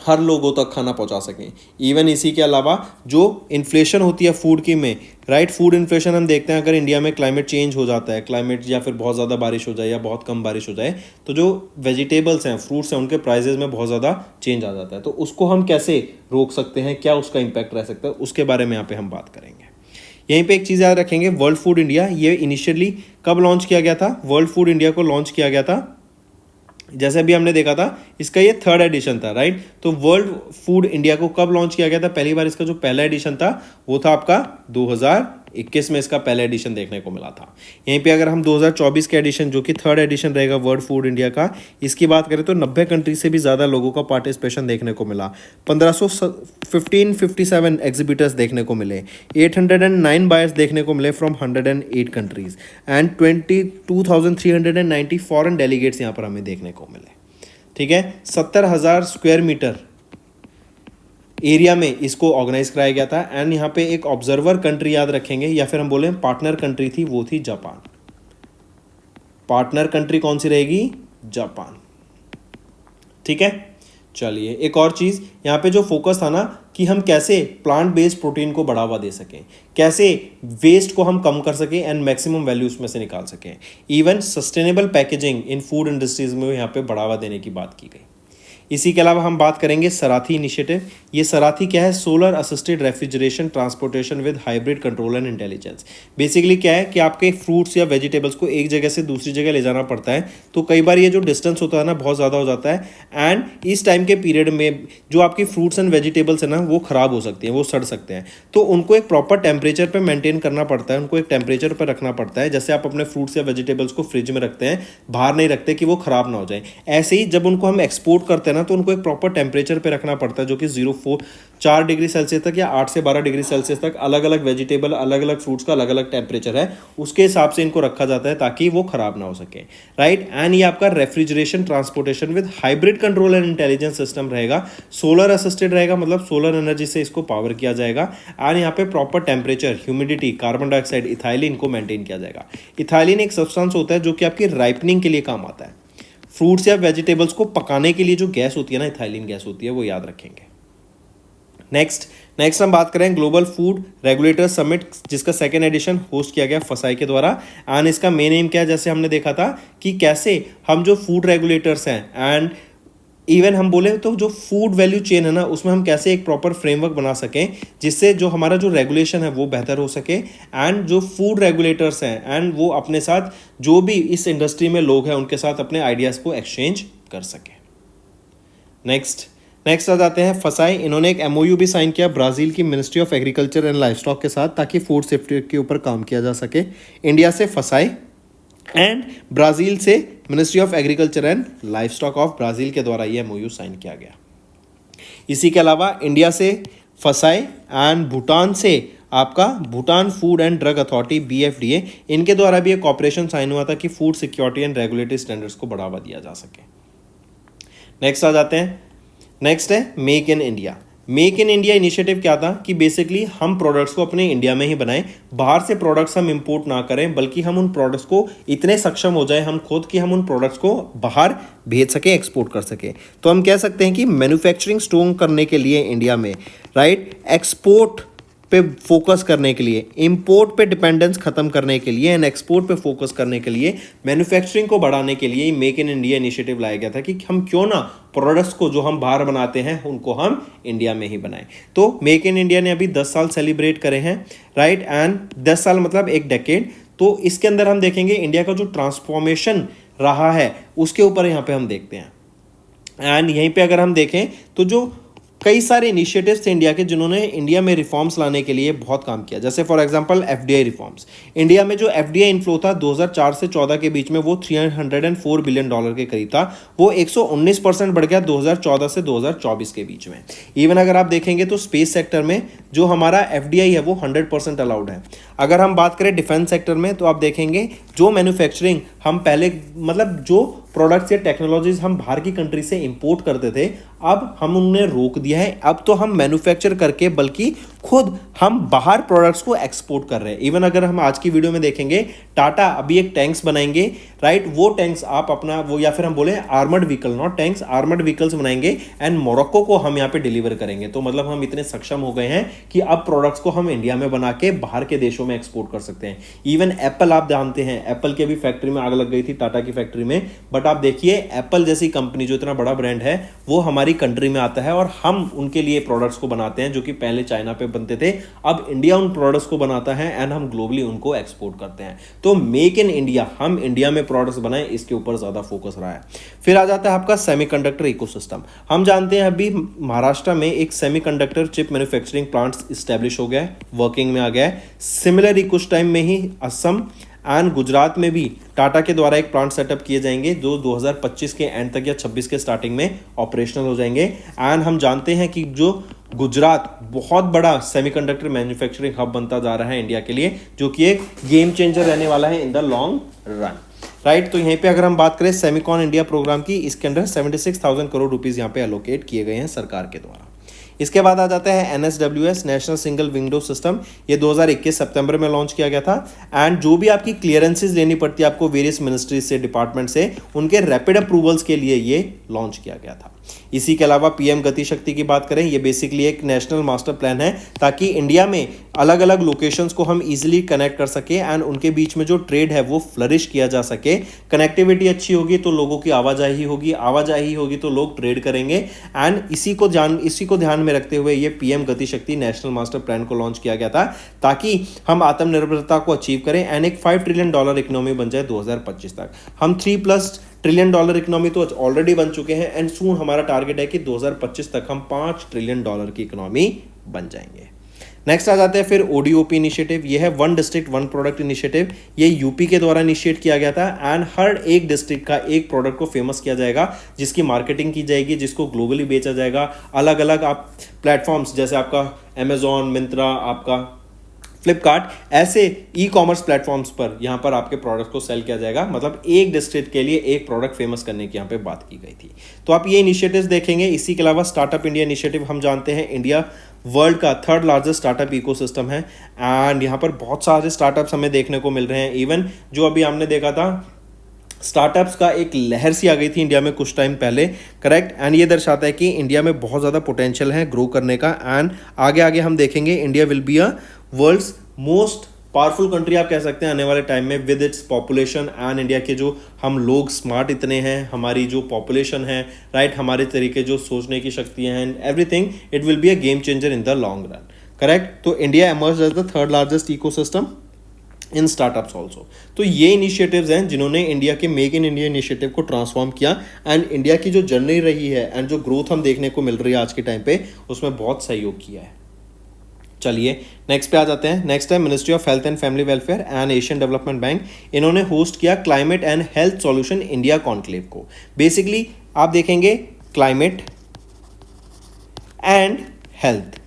हर लोगों तक खाना पहुंचा सकें. इवन इसी के अलावा जो इन्फ्लेशन होती है फूड की में, राइट, फूड इन्फ्लेशन हम देखते हैं अगर इंडिया में क्लाइमेट चेंज हो जाता है, क्लाइमेट या फिर बहुत ज़्यादा बारिश हो जाए या बहुत कम बारिश हो जाए, तो जो वेजिटेबल्स हैं, फ्रूट्स हैं, उनके प्राइजेज में बहुत ज़्यादा चेंज आ जाता है. तो उसको हम कैसे रोक सकते हैं, क्या उसका इम्पैक्ट रह सकता है, उसके बारे में यहाँ पे हम बात करेंगे. यहीं पे एक चीज़ याद रखेंगे, वर्ल्ड फूड इंडिया ये इनिशियली कब लॉन्च किया गया था. वर्ल्ड फूड इंडिया को लॉन्च किया गया था, जैसे अभी हमने देखा था, इसका ये थर्ड एडिशन था, राइट. तो वर्ल्ड फूड इंडिया को कब लॉन्च किया गया था, पहली बार इसका जो पहला एडिशन था वो था आपका 2021 में इसका पहला एडिशन देखने को मिला था. यहीं पे अगर हम 2024 के एडिशन, जो कि थर्ड एडिशन रहेगा वर्ल्ड फूड इंडिया का, इसकी बात करें तो 90 कंट्री से भी ज़्यादा लोगों का पार्टिसिपेशन देखने को मिला. 1557 एग्जीबिटर्स देखने को मिले, 809 बायर्स देखने को मिले from 108 countries and 22,390 foreign delegates यहाँ पर हमें देखने को मिले. ठीक है, 70,000 स्क्वायर मीटर एरिया में इसको ऑर्गेनाइज कराया गया था. एंड यहाँ पे एक ऑब्जर्वर कंट्री याद रखेंगे, या फिर हम बोले पार्टनर कंट्री थी, वो थी जापान. पार्टनर कंट्री कौन सी रहेगी, जापान. ठीक है, चलिए एक और चीज़ यहाँ पे जो फोकस था ना, कि हम कैसे प्लांट बेस्ड प्रोटीन को बढ़ावा दे सकें, कैसे वेस्ट को हम कम कर सकें एंड मैक्सिमम वैल्यू उसमें से निकाल सकें. इवन सस्टेनेबल पैकेजिंग इन फूड इंडस्ट्रीज में यहाँ पे बढ़ावा देने की बात की गई. इसी के अलावा हम बात करेंगे सराथी इनिशिएटिव. ये सराथी क्या है, solar assisted refrigeration transportation with hybrid control and intelligence. Basically क्या है कि आपके फ्रूट्स या वेजिटेबल्स को एक जगह से दूसरी जगह ले जाना पड़ता है, तो कई बार ये जो डिस्टेंस होता है ना बहुत ज़्यादा हो जाता है. एंड इस टाइम के पीरियड में जो आपकी फ्रूट्स एंड वेजिटेबल्स है ना, वो ख़राब हो सकती हैं, वो सड़ सकते हैं. तो उनको एक प्रॉपर टेम्परेचर पर मेंटेन करना पड़ता है, उनको एक टेम्परेचर पर रखना पड़ता है. जैसे आप अपने फ्रूट्स या वेजिटेबल्स को फ्रिज में रखते हैं, बाहर नहीं रखते कि वो ख़राब ना हो जाए, ऐसे ही जब उनको हम एक्सपोर्ट करते हैं ना, तो उनको एक प्रॉपर टेम्परेचर पे रखना पड़ता है, जो कि 4 डिग्री सेल्सियस तक या 8 से 12 डिग्री सेल्सियस तक अलग अलग वेजिटेबल, अलग अलग फ्रूट्स का अलग अलग टेम्परेचर है, उसके हिसाब से इनको रखा जाता है ताकि वो खराब ना हो सके, राइट. एंड ये आपका refrigeration transportation with hybrid control and intelligence system रहेगा. सोलर असिस्टेड रहेगा, मतलब सोलर एनर्जी से इसको पावर किया जाएगा. एंड यहाँ पे proper temperature, humidity, carbon dioxide, ethylene को मेंटेन किया जाएगा. इथाइलिन एक सब्सटेंस होता है जो कि आपकी राइपनिंग के लिए काम आता है. फ्रूट्स या वेजिटेबल्स को पकाने के लिए जो गैस होती है ना, इथाइलिन गैस होती है, वो याद रखेंगे. नेक्स्ट नेक्स्ट हम बात करें ग्लोबल फूड रेगुलेटर समिट, जिसका सेकेंड एडिशन होस्ट किया गया फसाई के द्वारा। एंड इसका मेन एम क्या है, जैसे हमने देखा था कि कैसे हम जो फूड रेगुलेटर्स हैं एंड इवन हम बोले तो जो फूड वैल्यू चेन है ना, उसमें हम कैसे एक प्रॉपर फ्रेमवर्क बना सकें जिससे जो हमारा जो रेगुलेशन है वो बेहतर हो सके, एंड जो फूड रेगुलेटर्स हैं एंड वो अपने साथ जो भी इस इंडस्ट्री में लोग हैं उनके साथ अपने आइडियाज़ को एक्सचेंज कर सकें। नेक्स्ट आ जाते हैं फसाई। इन्होंने एक एमओयू भी साइन किया ब्राज़ील की ministry of agriculture and livestock के साथ, ताकि फूड सेफ्टी के ऊपर काम किया जा सके। इंडिया से फसाई एंड ब्राज़ील से ministry of agriculture and livestock of Brazil के द्वारा ये एमओयू साइन किया गया। इसी के अलावा इंडिया से फसाई एंड भूटान से आपका Bhutan food and drug authority BFDA, इनके द्वारा भी एक कॉपरेशन साइन हुआ था कि food security and regulatory standards को बढ़ावा दिया जा सके। नेक्स्ट आ जाते हैं, नेक्स्ट है make in India. Make in India initiative क्या था कि बेसिकली हम प्रोडक्ट्स को अपने इंडिया में ही बनाएं, बाहर से प्रोडक्ट्स हम इंपोर्ट ना करें, बल्कि हम उन प्रोडक्ट्स को इतने सक्षम हो जाए हम खुद कि हम उन प्रोडक्ट्स को बाहर भेज सकें, एक्सपोर्ट कर सकें। तो हम कह सकते हैं कि मैन्युफैक्चरिंग स्ट्रॉन्ग करने के लिए इंडिया में, राइट, एक्सपोर्ट पे फोकस करने के लिए, इंपोर्ट पे डिपेंडेंस खत्म करने के लिए एंड एक्सपोर्ट पे फोकस करने के लिए, मैन्युफैक्चरिंग को बढ़ाने के लिए मेक इन इंडिया इनिशिएटिव लाया गया था कि हम क्यों ना प्रोडक्ट्स को जो हम बाहर बनाते हैं उनको हम इंडिया में ही बनाएं। तो मेक इन इंडिया ने अभी 10 साल सेलिब्रेट करे हैं, राइट, एंड 10 साल मतलब एक डेकेड। तो इसके अंदर हम देखेंगे इंडिया का जो ट्रांसफॉर्मेशन रहा है उसके ऊपर यहाँ पे हम देखते हैं। एंड यहीं पे अगर हम देखें तो जो कई सारे इनिशिएटिव्स थे इंडिया के जिन्होंने इंडिया में रिफॉर्म्स लाने के लिए बहुत काम किया, जैसे for example FDI reforms. India में जो FDI इनफ्लो था 2004 से 14 के बीच में वो $304 बिलियन के करीब था, वो 119% बढ़ गया 2014 से 2024 के बीच में। इवन अगर आप देखेंगे तो स्पेस सेक्टर में जो हमारा FDI है वो 100% अलाउड है। अगर हम बात करें डिफेंस सेक्टर में तो आप देखेंगे जो मैन्युफैक्चरिंग हम पहले मतलब जो प्रोडक्ट्स या टेक्नोलॉजीज हम बाहर की कंट्री से इंपोर्ट करते थे, अब हम उन्हें रोक दिया है। अब तो हम मैन्युफैक्चर करके बल्कि खुद हम बाहर प्रोडक्ट्स को एक्सपोर्ट कर रहे हैं। इवन अगर हम आज की वीडियो में देखेंगे टाटा अभी एक टैंक्स बनाएंगे, राइट, वो टैंक्स आप अपना वो या फिर हम बोले armoured vehicle, not tanks, armoured vehicles बनाएंगे एंड मोरक्को को हम यहाँ पे डिलीवर करेंगे। तो मतलब हम इतने सक्षम हो गए हैं कि अब प्रोडक्ट्स को हम इंडिया में बना के बाहर के देशों में एक्सपोर्ट कर सकते हैं। इवन एप्पल आप जानते हैं, एप्पल की भी फैक्ट्री में आग लग गई थी टाटा की फैक्ट्री में, बट आप देखिए एप्पल जैसी कंपनी जो इतना बड़ा ब्रांड है वो हमारी कंट्री में आता है और हम उनके लिए प्रोडक्ट्स को बनाते हैं जो कि पहले चाइना पे बनते थे। अब इंडिया उन प्रोडक्ट्स को बनाता है एंड हम ग्लोबली उनको एक्सपोर्ट करते हैं। तो मेक इन इंडिया, हम इंडिया में प्रोडक्ट्स बनाएं, इसके ऊपर ज्यादा फोकस रहा है। फिर आ जाता है आपका सेमीकंडक्टर इकोसिस्टम। हम जानते हैं अभी महाराष्ट्र में एक semiconductor chip manufacturing plant establish हो गया है, वर्किंग में आ गया है। सिमिलरली कुछ टाइम में ही असम एंड गुजरात में भी टाटा के द्वारा एक प्लांट सेटअप किए जाएंगे जो 2025 के एंड तक या 26 के स्टार्टिंग में ऑपरेशनल हो जाएंगे। एंड हम जानते हैं कि जो गुजरात बहुत बड़ा सेमीकंडक्टर मैन्युफैक्चरिंग हब बनता जा रहा है इंडिया के लिए, जो कि एक गेम चेंजर रहने वाला है इन द लॉन्ग रन, राइट। तो यहीं पे अगर हम बात करें सेमिकॉन इंडिया प्रोग्राम की, इसके अंदर 76,000 करोड़ रुपीस यहाँ पे एलोकेट किए गए हैं सरकार के द्वारा। इसके बाद आ जाता है NSWS, national single window system. ये 2021 सितंबर में लॉन्च किया गया था। एंड जो भी आपकी क्लियरेंसेस लेनी पड़ती है आपको वेरियस मिनिस्ट्रीज से, डिपार्टमेंट से, उनके रैपिड अप्रूवल्स के लिए ये लॉन्च किया गया था। इसी के अलावा PM गति शक्ति की बात करें, ये बेसिकली एक नेशनल मास्टर प्लान है ताकि इंडिया में अलग अलग लोकेशंस को हम इजीली कनेक्ट कर सके एंड उनके बीच में जो ट्रेड है वो फ्लरिश किया जा सके। कनेक्टिविटी अच्छी होगी तो लोगों की आवाजाही होगी, आवाजाही होगी तो लोग ट्रेड करेंगे। एंड इसी को ध्यान में रखते हुए ये PM गति शक्ति नेशनल मास्टर प्लान को लॉन्च किया गया था ताकि हम आत्मनिर्भरता को अचीव करें एंड एक $5 ट्रिलियन इकोनॉमी बन जाए 2025 तक। हम $3+ ट्रिलियन इकोनॉमी तो ऑलरेडी बन चुके हैं एंड सून हमारा टारगेट है कि 2025 तक हम $5 ट्रिलियन की इकोनॉमी बन जाएंगे। नेक्स्ट आ जाते हैं फिर ODOP इनिशिएटिव। ये है one district one product initiative. ये यूपी के द्वारा इनिशिएट किया गया था एंड हर एक डिस्ट्रिक्ट का एक प्रोडक्ट को फेमस किया जाएगा जिसकी मार्केटिंग की जाएगी, जिसको ग्लोबली बेचा जाएगा। अलग अलग आप प्लेटफॉर्म्स जैसे आपका अमेजॉन, मिंत्रा, आपका फ्लिपकार्ट, ऐसे ई-कॉमर्स प्लेटफॉर्म्स पर यहाँ पर आपके प्रोडक्ट को सेल किया जाएगा। मतलब एक डिस्ट्रिक्ट के लिए एक प्रोडक्ट फेमस करने की यहाँ पे बात की गई थी। तो आप ये इनिशिएटिव्स देखेंगे। इसी के अलावा स्टार्टअप इंडिया इनिशिएटिव, हम जानते हैं इंडिया वर्ल्ड का 3rd लार्जेस्ट स्टार्टअप इकोसिस्टम है एंड यहाँ पर बहुत सारे स्टार्टअप्स हमें देखने को मिल रहे हैं। इवन जो अभी हमने देखा था स्टार्टअप्स का एक लहर सी आ गई थी इंडिया में कुछ टाइम पहले, करेक्ट। एंड ये दर्शाता है कि इंडिया में बहुत ज़्यादा पोटेंशियल है ग्रो करने का। एंड आगे आगे हम देखेंगे India will be a world's most powerful country आप कह सकते हैं आने वाले टाइम में, with its population. And India के जो हम लोग स्मार्ट इतने हैं, हमारी जो पॉपुलेशन है, राइट, हमारे तरीके जो सोचने की शक्तियाँ हैं, everything, it will be a game changer in the long run, correct. तो India emerge as the third largest ecosystem in startups also. तो ये इनिशिएटिव्स हैं जिन्होंने इंडिया के मेक इन इंडिया इनिशिएटिव को ट्रांसफॉर्म किया। एंड इंडिया की जो जर्नी रही है एंड जो ग्रोथ हम देखने को मिल रही है आज के टाइम पे, उसमें बहुत सहयोग किया है। चलिए नेक्स्ट पे आ जाते हैं। नेक्स्ट है ministry of health and family welfare and Asian development bank. इन्होंने होस्ट किया climate and health solution India conclave को। बेसिकली आप देखेंगे क्लाइमेट एंड हेल्थ,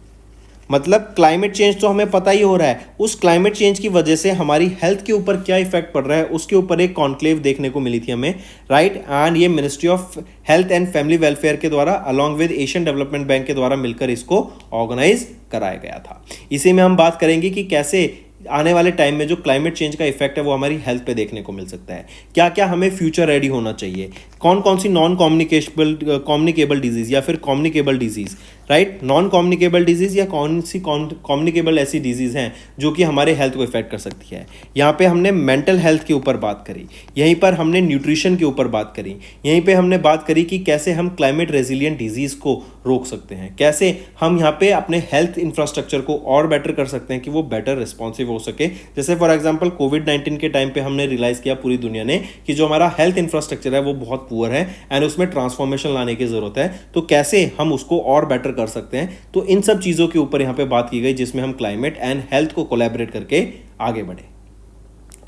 मतलब क्लाइमेट चेंज तो हमें पता ही हो रहा है, उस क्लाइमेट चेंज की वजह से हमारी हेल्थ के ऊपर क्या इफेक्ट पड़ रहा है उसके ऊपर एक कॉन्क्लेव देखने को मिली थी हमें, राइट। एंड ये ministry of health and family welfare के द्वारा along with Asian development bank के द्वारा मिलकर इसको ऑर्गेनाइज कराया गया था। इसी में हम बात करेंगे कि कैसे आने वाले टाइम में जो क्लाइमेट चेंज का इफेक्ट है वो हमारी हेल्थ पे देखने को मिल सकता है, क्या क्या हमें फ्यूचर रेडी होना चाहिए, कौन कौन सी नॉन कम्युनिकेबल डिजीज या फिर communicable disease, right, non communicable disease या कौन सी कम्युनिकेबल ऐसी डिजीज हैं जो कि हमारे हेल्थ को इफेक्ट कर सकती है। यहाँ पे हमने मेंटल हेल्थ के ऊपर बात करी, यहीं पर हमने न्यूट्रिशन के ऊपर बात करी, यहीं पे हमने बात करी कि कैसे हम क्लाइमेट रेजिलियंट डिजीज को रोक सकते हैं, कैसे हम यहाँ पे अपने हेल्थ इंफ्रास्ट्रक्चर को और बेटर कर सकते हैं कि वो बेटर रिस्पॉन्सिव हो सके। जैसे फॉर एग्जांपल कोविड-19 के टाइम पे हमने रियलाइज किया पूरी दुनिया ने कि जो हमारा हेल्थ इंफ्रास्ट्रक्चर है वो बहुत पुअर है एंड उसमें ट्रांसफॉर्मेशन लाने की जरूरत है, तो कैसे हम उसको और बेटर कर सकते हैं। तो इन सब चीजों के ऊपर यहाँ पे बात की गई जिसमें हम क्लाइमेट एंड हेल्थ को कोलैबोरेट करके आगे बढ़े।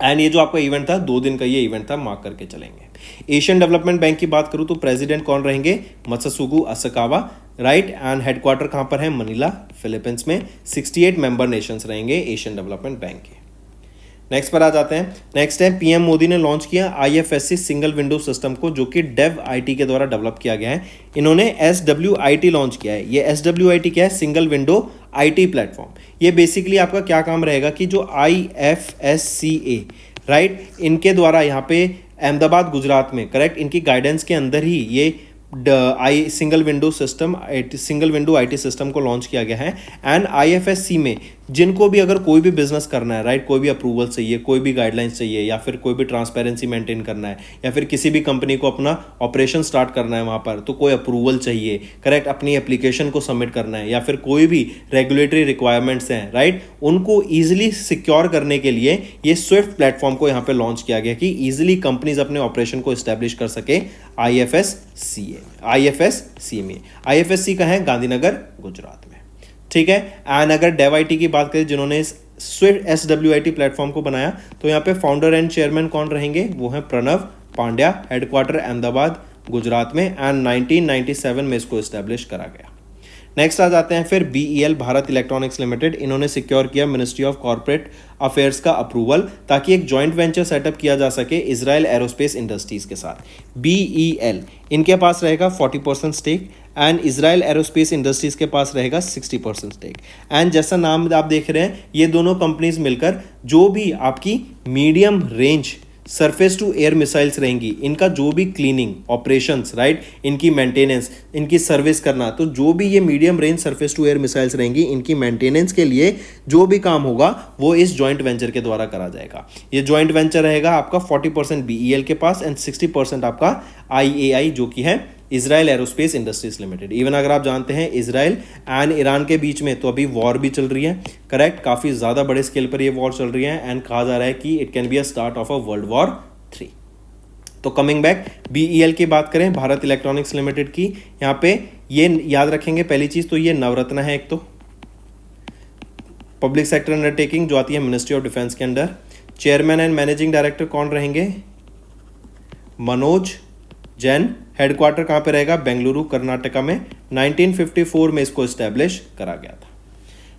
एंड ये जो आपका इवेंट था 2 दिन का ये इवेंट था, मार्क करके चलेंगे। एशियन डेवलपमेंट बैंक की बात करूं तो प्रेसिडेंट कौन रहेंगे, मत्सुगु असाकावा, राइट। एंड हेडक्वार्टर कहां पर है, मनीला फिलीपींस में। 68 मेंबर नेशंस रहेंगे एशियन डेवलपमेंट बैंक के। नेक्स्ट पर आ जाते हैं। नेक्स्ट है पीएम मोदी ने लॉन्च किया आईएफएससी सिंगल विंडो सिस्टम को, जो कि डेव आईटी के द्वारा डेवलप किया गया है। इन्होंने SWIT लॉन्च किया है। ये SWIT क्या है, सिंगल विंडो आईटी प्लेटफॉर्म। ये बेसिकली आपका क्या काम रहेगा कि जो IFSCA, राइट, इनके द्वारा यहाँ पे अहमदाबाद गुजरात में, करेक्ट, इनकी गाइडेंस के अंदर ही ये सिंगल विंडो आईटी सिस्टम को लॉन्च किया गया है। एंड IFSC में जिनको भी अगर कोई भी बिजनेस करना है, राइट, कोई भी अप्रूवल चाहिए, कोई भी गाइडलाइंस चाहिए, या फिर कोई भी ट्रांसपेरेंसी मेंटेन करना है, या फिर किसी भी कंपनी को अपना ऑपरेशन स्टार्ट करना है वहाँ पर, तो कोई अप्रूवल चाहिए, करेक्ट, अपनी एप्लीकेशन को सबमिट करना है, या फिर कोई भी रेगुलेटरी रिक्वायरमेंट्स हैं, राइट, उनको ईजिली सिक्योर करने के लिए ये स्विफ्ट प्लेटफॉर्म को यहाँ पे लॉन्च किया गया कि ईजिली कंपनीज अपने ऑपरेशन को इस्टेब्लिश कर सके। IFSC में, IFSC का है गांधीनगर गुजरात में, ठीक है। एंड अगर डेव आईटी की बात करें जिन्होंने इस स्विफ्ट SWIT प्लेटफॉर्म को बनाया, तो यहाँ पे फाउंडर एंड चेयरमैन कौन रहेंगे, वो है प्रणव पांड्या, हेडक्वार्टर अहमदाबाद गुजरात में। एंड 1997 में इसको इस्टेब्लिश करा गया। नेक्स्ट आ जाते हैं फिर BEL भारत इलेक्ट्रॉनिक्स लिमिटेड। इन्होंने सिक्योर किया मिनिस्ट्री ऑफ कॉर्पोरेट अफेयर्स का अप्रूवल ताकि एक जॉइंट वेंचर सेटअप किया जा सके इजराइल एरोस्पेस इंडस्ट्रीज के साथ। BEL इनके पास रहेगा 40% stake and Israel aerospace industries के पास रहेगा 60% स्टेक। एंड जैसा नाम आप देख रहे हैं, ये दोनों कंपनीज मिलकर जो भी आपकी medium range surface to air missiles रहेंगी, इनका जो भी क्लीनिंग ऑपरेशंस, राइट, इनकी मेंटेनेंस, इनकी सर्विस करना, तो जो भी ये medium range surface to air missiles रहेंगी, इनकी मेंटेनेंस के लिए जो भी काम होगा वो इस जॉइंट वेंचर के द्वारा करा जाएगा। ये जॉइंट वेंचर रहेगा आपका 40% BEL के पास एंड 60% आपका IAI जो कि है Israel aerospace industries limited. Even अगर आप जानते हैं इजराइल एंड ईरान के बीच में तो अभी वॉर भी चल रही है, करेक्ट, काफ़ी ज़्यादा बड़े स्केल पर ये वॉर चल रही है एंड कहा जा रहा है कि it can be a start of a world war 3। तो कमिंग बैक BEL की बात करें भारत इलेक्ट्रॉनिक्स लिमिटेड की, यहाँ पे ये याद रखेंगे पहली चीज़ तो ये नवरत्न है एक तो, पब्लिक सेक्टर अंडरटेकिंग जो आती है मिनिस्ट्री ऑफ डिफेंस के under. Chairman and managing director कौन रहेंगे, मनोज जैन। हेडक्वार्टर कहाँ पे रहेगा, बेंगलुरु कर्नाटका में। 1954 में इसको इस्टेब्लिश करा गया था।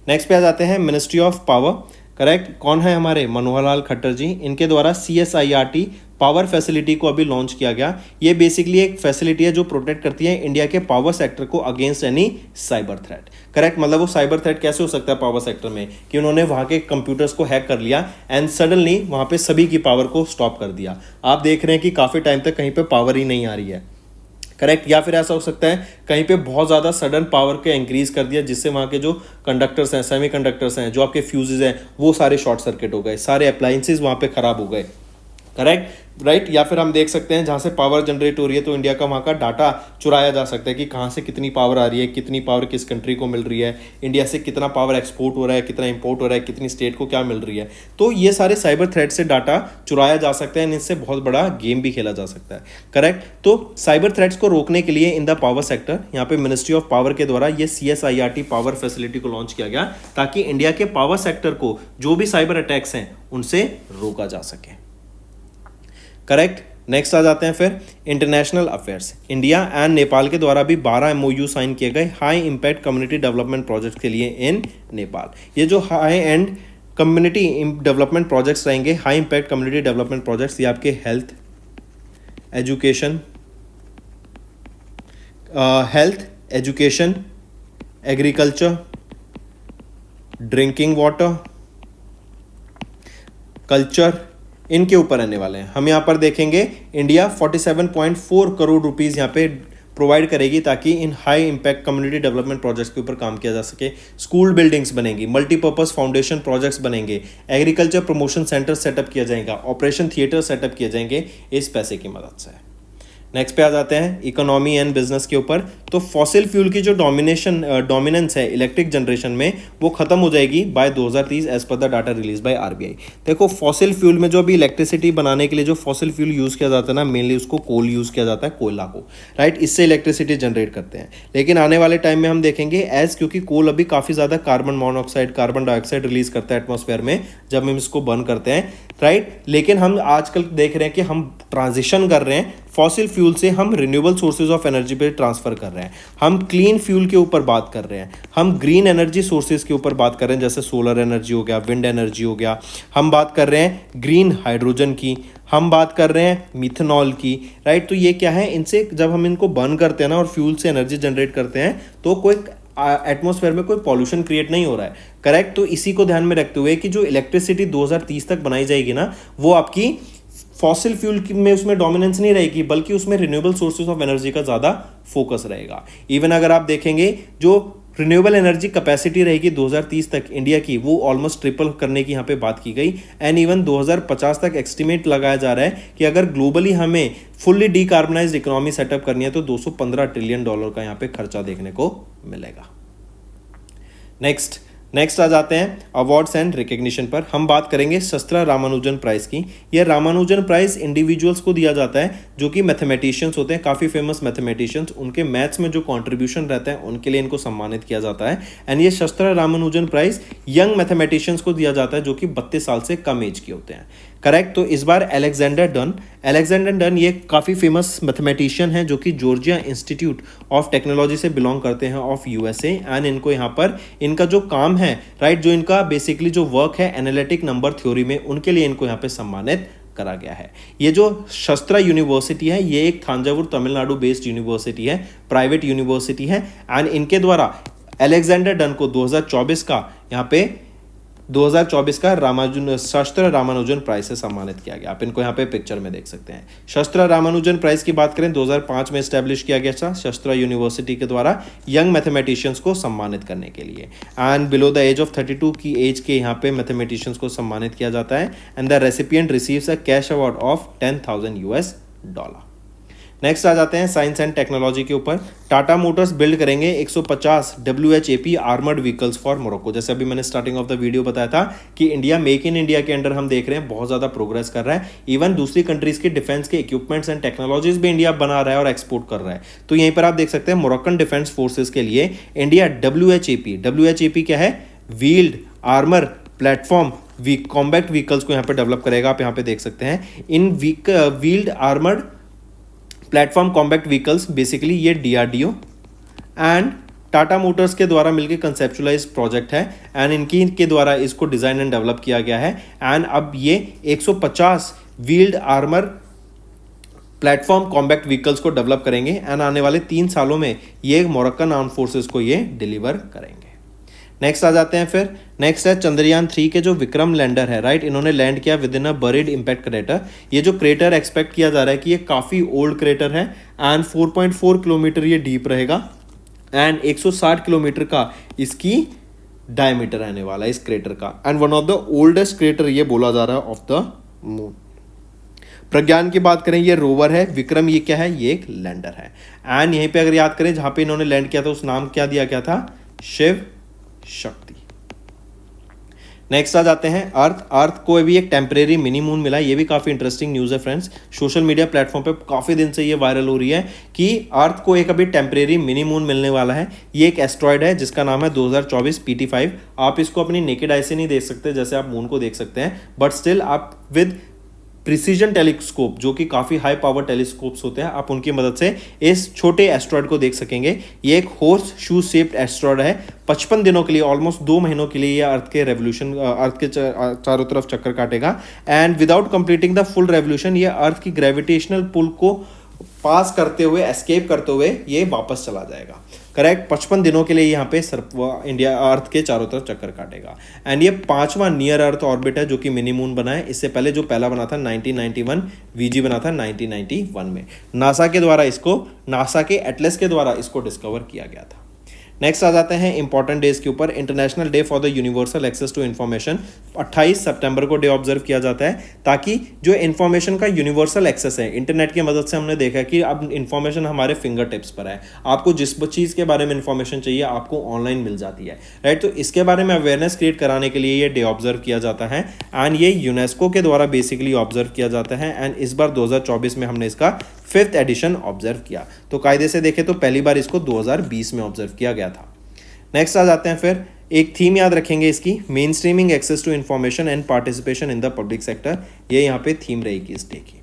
नेक्स्ट पे आ जाते हैं मिनिस्ट्री ऑफ पावर, करेक्ट, कौन है हमारे, मनोहर लाल खट्टर जी। इनके द्वारा CSIRT पावर फैसिलिटी को अभी लॉन्च किया गया। ये बेसिकली एक फैसिलिटी है जो प्रोटेक्ट करती है इंडिया के पावर सेक्टर को against any cyber threat. Correct, मतलब वो साइबर थ्रेट कैसे हो सकता है पावर सेक्टर में कि उन्होंने वहां के कंप्यूटर्स को हैक कर लिया एंड सडनली वहां पे सभी की पावर को स्टॉप कर दिया। आप देख रहे हैं कि काफी टाइम तक कहीं पे पावर ही नहीं आ रही है। करेक्ट, या फिर ऐसा हो सकता है कहीं पे बहुत ज़्यादा सडन पावर के इंक्रीज कर दिया जिससे वहाँ के जो कंडक्टर्स हैं, सेमी कंडक्टर्स हैं, जो आपके फ्यूजेज हैं, वो सारे शॉर्ट सर्किट हो गए, सारे अप्लाइंसेज वहाँ पे खराब हो गए। Correct, right. या फिर हम देख सकते हैं जहाँ से पावर जनरेट हो रही है तो इंडिया का वहाँ का डाटा चुराया जा सकता है कि कहाँ से कितनी पावर आ रही है, कितनी पावर किस कंट्री को मिल रही है, इंडिया से कितना पावर एक्सपोर्ट हो रहा है, कितना इंपोर्ट हो रहा है, कितनी स्टेट को क्या मिल रही है। तो ये सारे साइबर थ्रेट से डाटा चुराया जा सकता है, इनसे बहुत बड़ा गेम भी खेला जा सकता है। करेक्ट, तो साइबर थ्रेट्स को रोकने के लिए इन द पावर सेक्टर यहाँ पे मिनिस्ट्री ऑफ पावर के द्वारा ये CSIRT पावर फैसिलिटी को लॉन्च किया गया ताकि इंडिया के पावर सेक्टर को जो भी साइबर अटैक्स हैं उनसे रोका जा सके। करेक्ट, नेक्स्ट आ जाते हैं फिर international affairs. India and Nepal के द्वारा भी 12 MOU साइन किए गए high impact community development project के लिए इन नेपाल। ये जो high and community development projects रहेंगे, high impact community development projects, ये आपके health education, agriculture, drinking water, culture, इनके ऊपर रहने वाले हैं। हम यहाँ पर देखेंगे इंडिया 47.4 करोड़ रुपीस यहाँ पे प्रोवाइड करेगी ताकि इन high impact community development projects के ऊपर काम किया जा सके। स्कूल बिल्डिंग्स बनेंगी, मल्टीपर्पज फाउंडेशन प्रोजेक्ट्स बनेंगे, एग्रीकल्चर प्रमोशन सेंटर सेटअप किया जाएगा, ऑपरेशन थिएटर सेटअप किए जाएंगे इस पैसे की मदद से। नेक्स्ट पे आ जाते हैं इकोनॉमी एंड बिजनेस के ऊपर। तो फॉसिल फ्यूल की जो डोमिनेंस है इलेक्ट्रिक जनरेशन में वो खत्म हो जाएगी by 2030 as per the data release by RBI। देखो फॉसिल फ्यूल में जो अभी इलेक्ट्रिसिटी बनाने के लिए जो फॉसिल फ्यूल यूज़ किया जाता है ना, मेनली उसको कोल यूज़ किया जाता है, कोयला को, राइट। इससे इलेक्ट्रिसिटी जनरेट करते हैं। लेकिन आने वाले टाइम में हम देखेंगे क्योंकि कोल अभी काफ़ी ज़्यादा carbon monoxide, carbon dioxide release करता है एटमॉस्फेयर में जब हम इसको बर्न करते हैं, राइट। लेकिन हम आजकल देख रहे हैं कि हम ट्रांजिशन कर रहे हैं, फॉसिल फ्यूल से हम रिन्यूएबल सोर्सेज ऑफ एनर्जी पे ट्रांसफर कर रहे हैं, हम क्लीन फ्यूल के ऊपर बात कर रहे हैं, हम ग्रीन एनर्जी सोर्सेज के ऊपर बात कर रहे हैं, जैसे सोलर एनर्जी हो गया, विंड एनर्जी हो गया, हम बात कर रहे हैं ग्रीन हाइड्रोजन की, हम बात कर रहे हैं मिथेनॉल की, राइट। तो ये क्या है, इनसे जब हम इनको बर्न करते हैं ना और फ्यूल से एनर्जी जनरेट करते हैं तो कोई एटमॉस्फेयर में कोई पॉल्यूशन क्रिएट नहीं हो रहा है। करेक्ट, तो इसी को ध्यान में रखते हुए कि जो इलेक्ट्रिसिटी 2030 तक बनाई जाएगी ना, वो आपकी फॉसिल फ्यूल में उसमें डोमिनेंस नहीं रहेगी, बल्कि उसमें रिन्यूएबल सोर्सेज ऑफ एनर्जी का ज़्यादा फोकस रहेगा। इवन अगर आप देखेंगे जो रिन्यूएबल एनर्जी कैपेसिटी रहेगी 2030 तक इंडिया की, वो ऑलमोस्ट ट्रिपल करने की यहाँ पे बात की गई। एंड इवन 2050 तक एस्टिमेट लगाया जा रहा है कि अगर ग्लोबली हमें फुल्ली डीकार्बनाइज्ड इकोनॉमी सेटअप करनी है तो $215 ट्रिलियन का यहाँ पे खर्चा देखने को मिलेगा। नेक्स्ट आ जाते हैं अवार्ड्स एंड रिकग्निशन पर। हम बात करेंगे शस्त्रा रामानुजन प्राइज की। यह रामानुजन प्राइज इंडिविजुअल्स को दिया जाता है जो कि मैथमेटिशियंस होते हैं, काफ़ी फेमस मैथमेटिशियंस, उनके मैथ्स में जो कंट्रीब्यूशन रहता है उनके लिए इनको सम्मानित किया जाता है। एंड ये शस्त्रा रामानुजन प्राइज यंग मैथमेटिशियंस को दिया जाता है जो कि 32 साल से कम एज के होते हैं। करेक्ट, तो इस बार अलेक्जेंडर डन ये काफ़ी फेमस मैथमेटिशियन है जो कि जॉर्जिया इंस्टीट्यूट ऑफ टेक्नोलॉजी से बिलोंग करते हैं ऑफ USA। एंड इनको यहाँ पर इनका जो काम है, राइट, जो इनका बेसिकली जो वर्क है एनालिटिक नंबर थ्योरी में, उनके लिए इनको यहाँ पे सम्मानित करा गया है। ये जो शस्त्रा यूनिवर्सिटी है ये एक थांजावुर तमिलनाडु बेस्ड यूनिवर्सिटी है, प्राइवेट यूनिवर्सिटी है। एंड इनके द्वारा अलेक्जेंडर डन को 2024 का शस्त्र रामानुजन प्राइज से सम्मानित किया गया। आप इनको यहाँ पे पिक्चर में देख सकते हैं। शस्त्र रामानुजन प्राइज की बात करें 2005 में एस्टेब्लिश किया गया था शस्त्रा यूनिवर्सिटी के द्वारा यंग मैथमेटिशियंस को सम्मानित करने के लिए। And below the age of 32 की एज के यहाँ पे मैथमेटिशियंस को सम्मानित किया जाता है। And the recipient receives a cash award of $10,000। Next आ जाते हैं साइंस एंड टेक्नोलॉजी के ऊपर। टाटा मोटर्स बिल्ड करेंगे 150 WHAP armoured vehicles for Morocco. जैसे अभी मैंने स्टार्टिंग ऑफ द वीडियो बताया था कि इंडिया मेक इन इंडिया के अंडर हम देख रहे हैं बहुत ज़्यादा प्रोग्रेस कर रहा है। इवन दूसरी कंट्रीज के डिफेंस के इक्विपमेंट्स एंड टेक्नोलॉजीज भी इंडिया बना रहा है और एक्सपोर्ट कर रहा है। तो यहीं पर आप देख सकते हैं मोरक्कन डिफेंस फोर्सेज के लिए इंडिया WHAP क्या है, wheeled armour platform combat vehicles को यहाँ पर डेवलप करेगा। आप यहाँ पे देख सकते हैं इन wheeled armoured platform combat vehicles, basically ये DRDO एंड टाटा मोटर्स के द्वारा मिलकर कंसेप्चुलाइज प्रोजेक्ट है। एंड इनके द्वारा इसको डिज़ाइन एंड डेवलप किया गया है। एंड अब ये 150 wheeled armour platform combat vehicles को डेवलप करेंगे एंड आने वाले 3 सालों में ये मोरक्कन आर्म फोर्सेस को ये डिलीवर करेंगे। नेक्स्ट आ जाते हैं फिर, नेक्स्ट है चंद्रयान 3 के जो विक्रम लैंडर है, राइट, इन्होंने लैंड किया with in a buried impact crater. ये जो क्रेटर एक्सपेक्ट किया जा रहा है कि ये काफ़ी ओल्ड क्रेटर है एंड 4.4 किलोमीटर ये डीप रहेगा एंड 160 किलोमीटर का इसकी डायमीटर रहने वाला है इस क्रेटर का and one of the oldest crater ये बोला जा रहा है ऑफ द मून। प्रज्ञान की बात करें, ये रोवर है, विक्रम ये क्या है, ये एक लैंडर है एंड यहीं पे अगर याद करें जहां पे इन्होंने लैंड किया था उस नाम क्या दिया गया था, शिव शक्ति। नेक्स्ट आ जाते हैं अर्थ। अर्थ को भी एक टेम्परेरी मिनी मून मिला, ये भी काफी इंटरेस्टिंग न्यूज है फ्रेंड्स। सोशल मीडिया प्लेटफॉर्म पे काफी दिन से ये वायरल हो रही है कि अर्थ को एक अभी टेम्परेरी मिनी मून मिलने वाला है। ये एक एस्ट्रॉयड है जिसका नाम है 2024 PT5। आप इसको अपनी नेकेड आई से नहीं देख सकते जैसे आप मून को देख सकते हैं, बट स्टिल आप विद प्रिसीजन टेलीस्कोप जो कि काफ़ी हाई पावर टेलीस्कोप्स होते हैं, आप उनकी मदद से इस छोटे एस्ट्रॉयड को देख सकेंगे। ये एक हॉर्स शू शेप्ड एस्ट्रॉयड है। 55 दिनों के लिए, ऑलमोस्ट 2 महीनों के लिए ये अर्थ के चारों तरफ चक्कर काटेगा and without completing the full revolution ये अर्थ की ग्रेविटेशनल पुल को पास करते हुए, एस्केप करते हुए ये वापस चला जाएगा। करेक्ट, 55 दिनों के लिए यहाँ पे इंडिया अर्थ के चारों तरफ चक्कर काटेगा एंड ये 5वां नियर अर्थ ऑर्बिट है जो कि मिनी मून बना है। इससे पहले जो पहला बना था 1991, VG बना था 1991 में। नासा के एटलस के द्वारा इसको डिस्कवर किया गया था। नेक्स्ट आ जाते हैं इंपॉर्टेंट डेज के ऊपर। International day for the universal access to information, 28 सितंबर को डे ऑब्जर्व किया जाता है ताकि जो इन्फॉर्मेशन का यूनिवर्सल एक्सेस है, इंटरनेट की मदद से हमने देखा कि अब इन्फॉर्मेशन हमारे फिंगर टिप्स पर है। आपको जिस चीज़ के बारे में इन्फॉर्मेशन चाहिए आपको ऑनलाइन मिल जाती है, राइट। तो इसके बारे में अवेयरनेस क्रिएट कराने के लिए ये डे ऑब्जर्व किया जाता है एंड ये यूनेस्को के द्वारा बेसिकली ऑब्जर्व किया जाता है एंड इस बार 2024 में हमने इसका 5th एडिशन ऑब्जर्व किया। तो कायदे से देखें तो पहली बार इसको 2020 में ऑब्जर्व किया गया था। नेक्स्ट आ जाते हैं फिर, एक थीम याद रखेंगे इसकी, mainstreaming access to information and participation in the public sector. ये यहाँ पे थीम रहेगी इस डे की।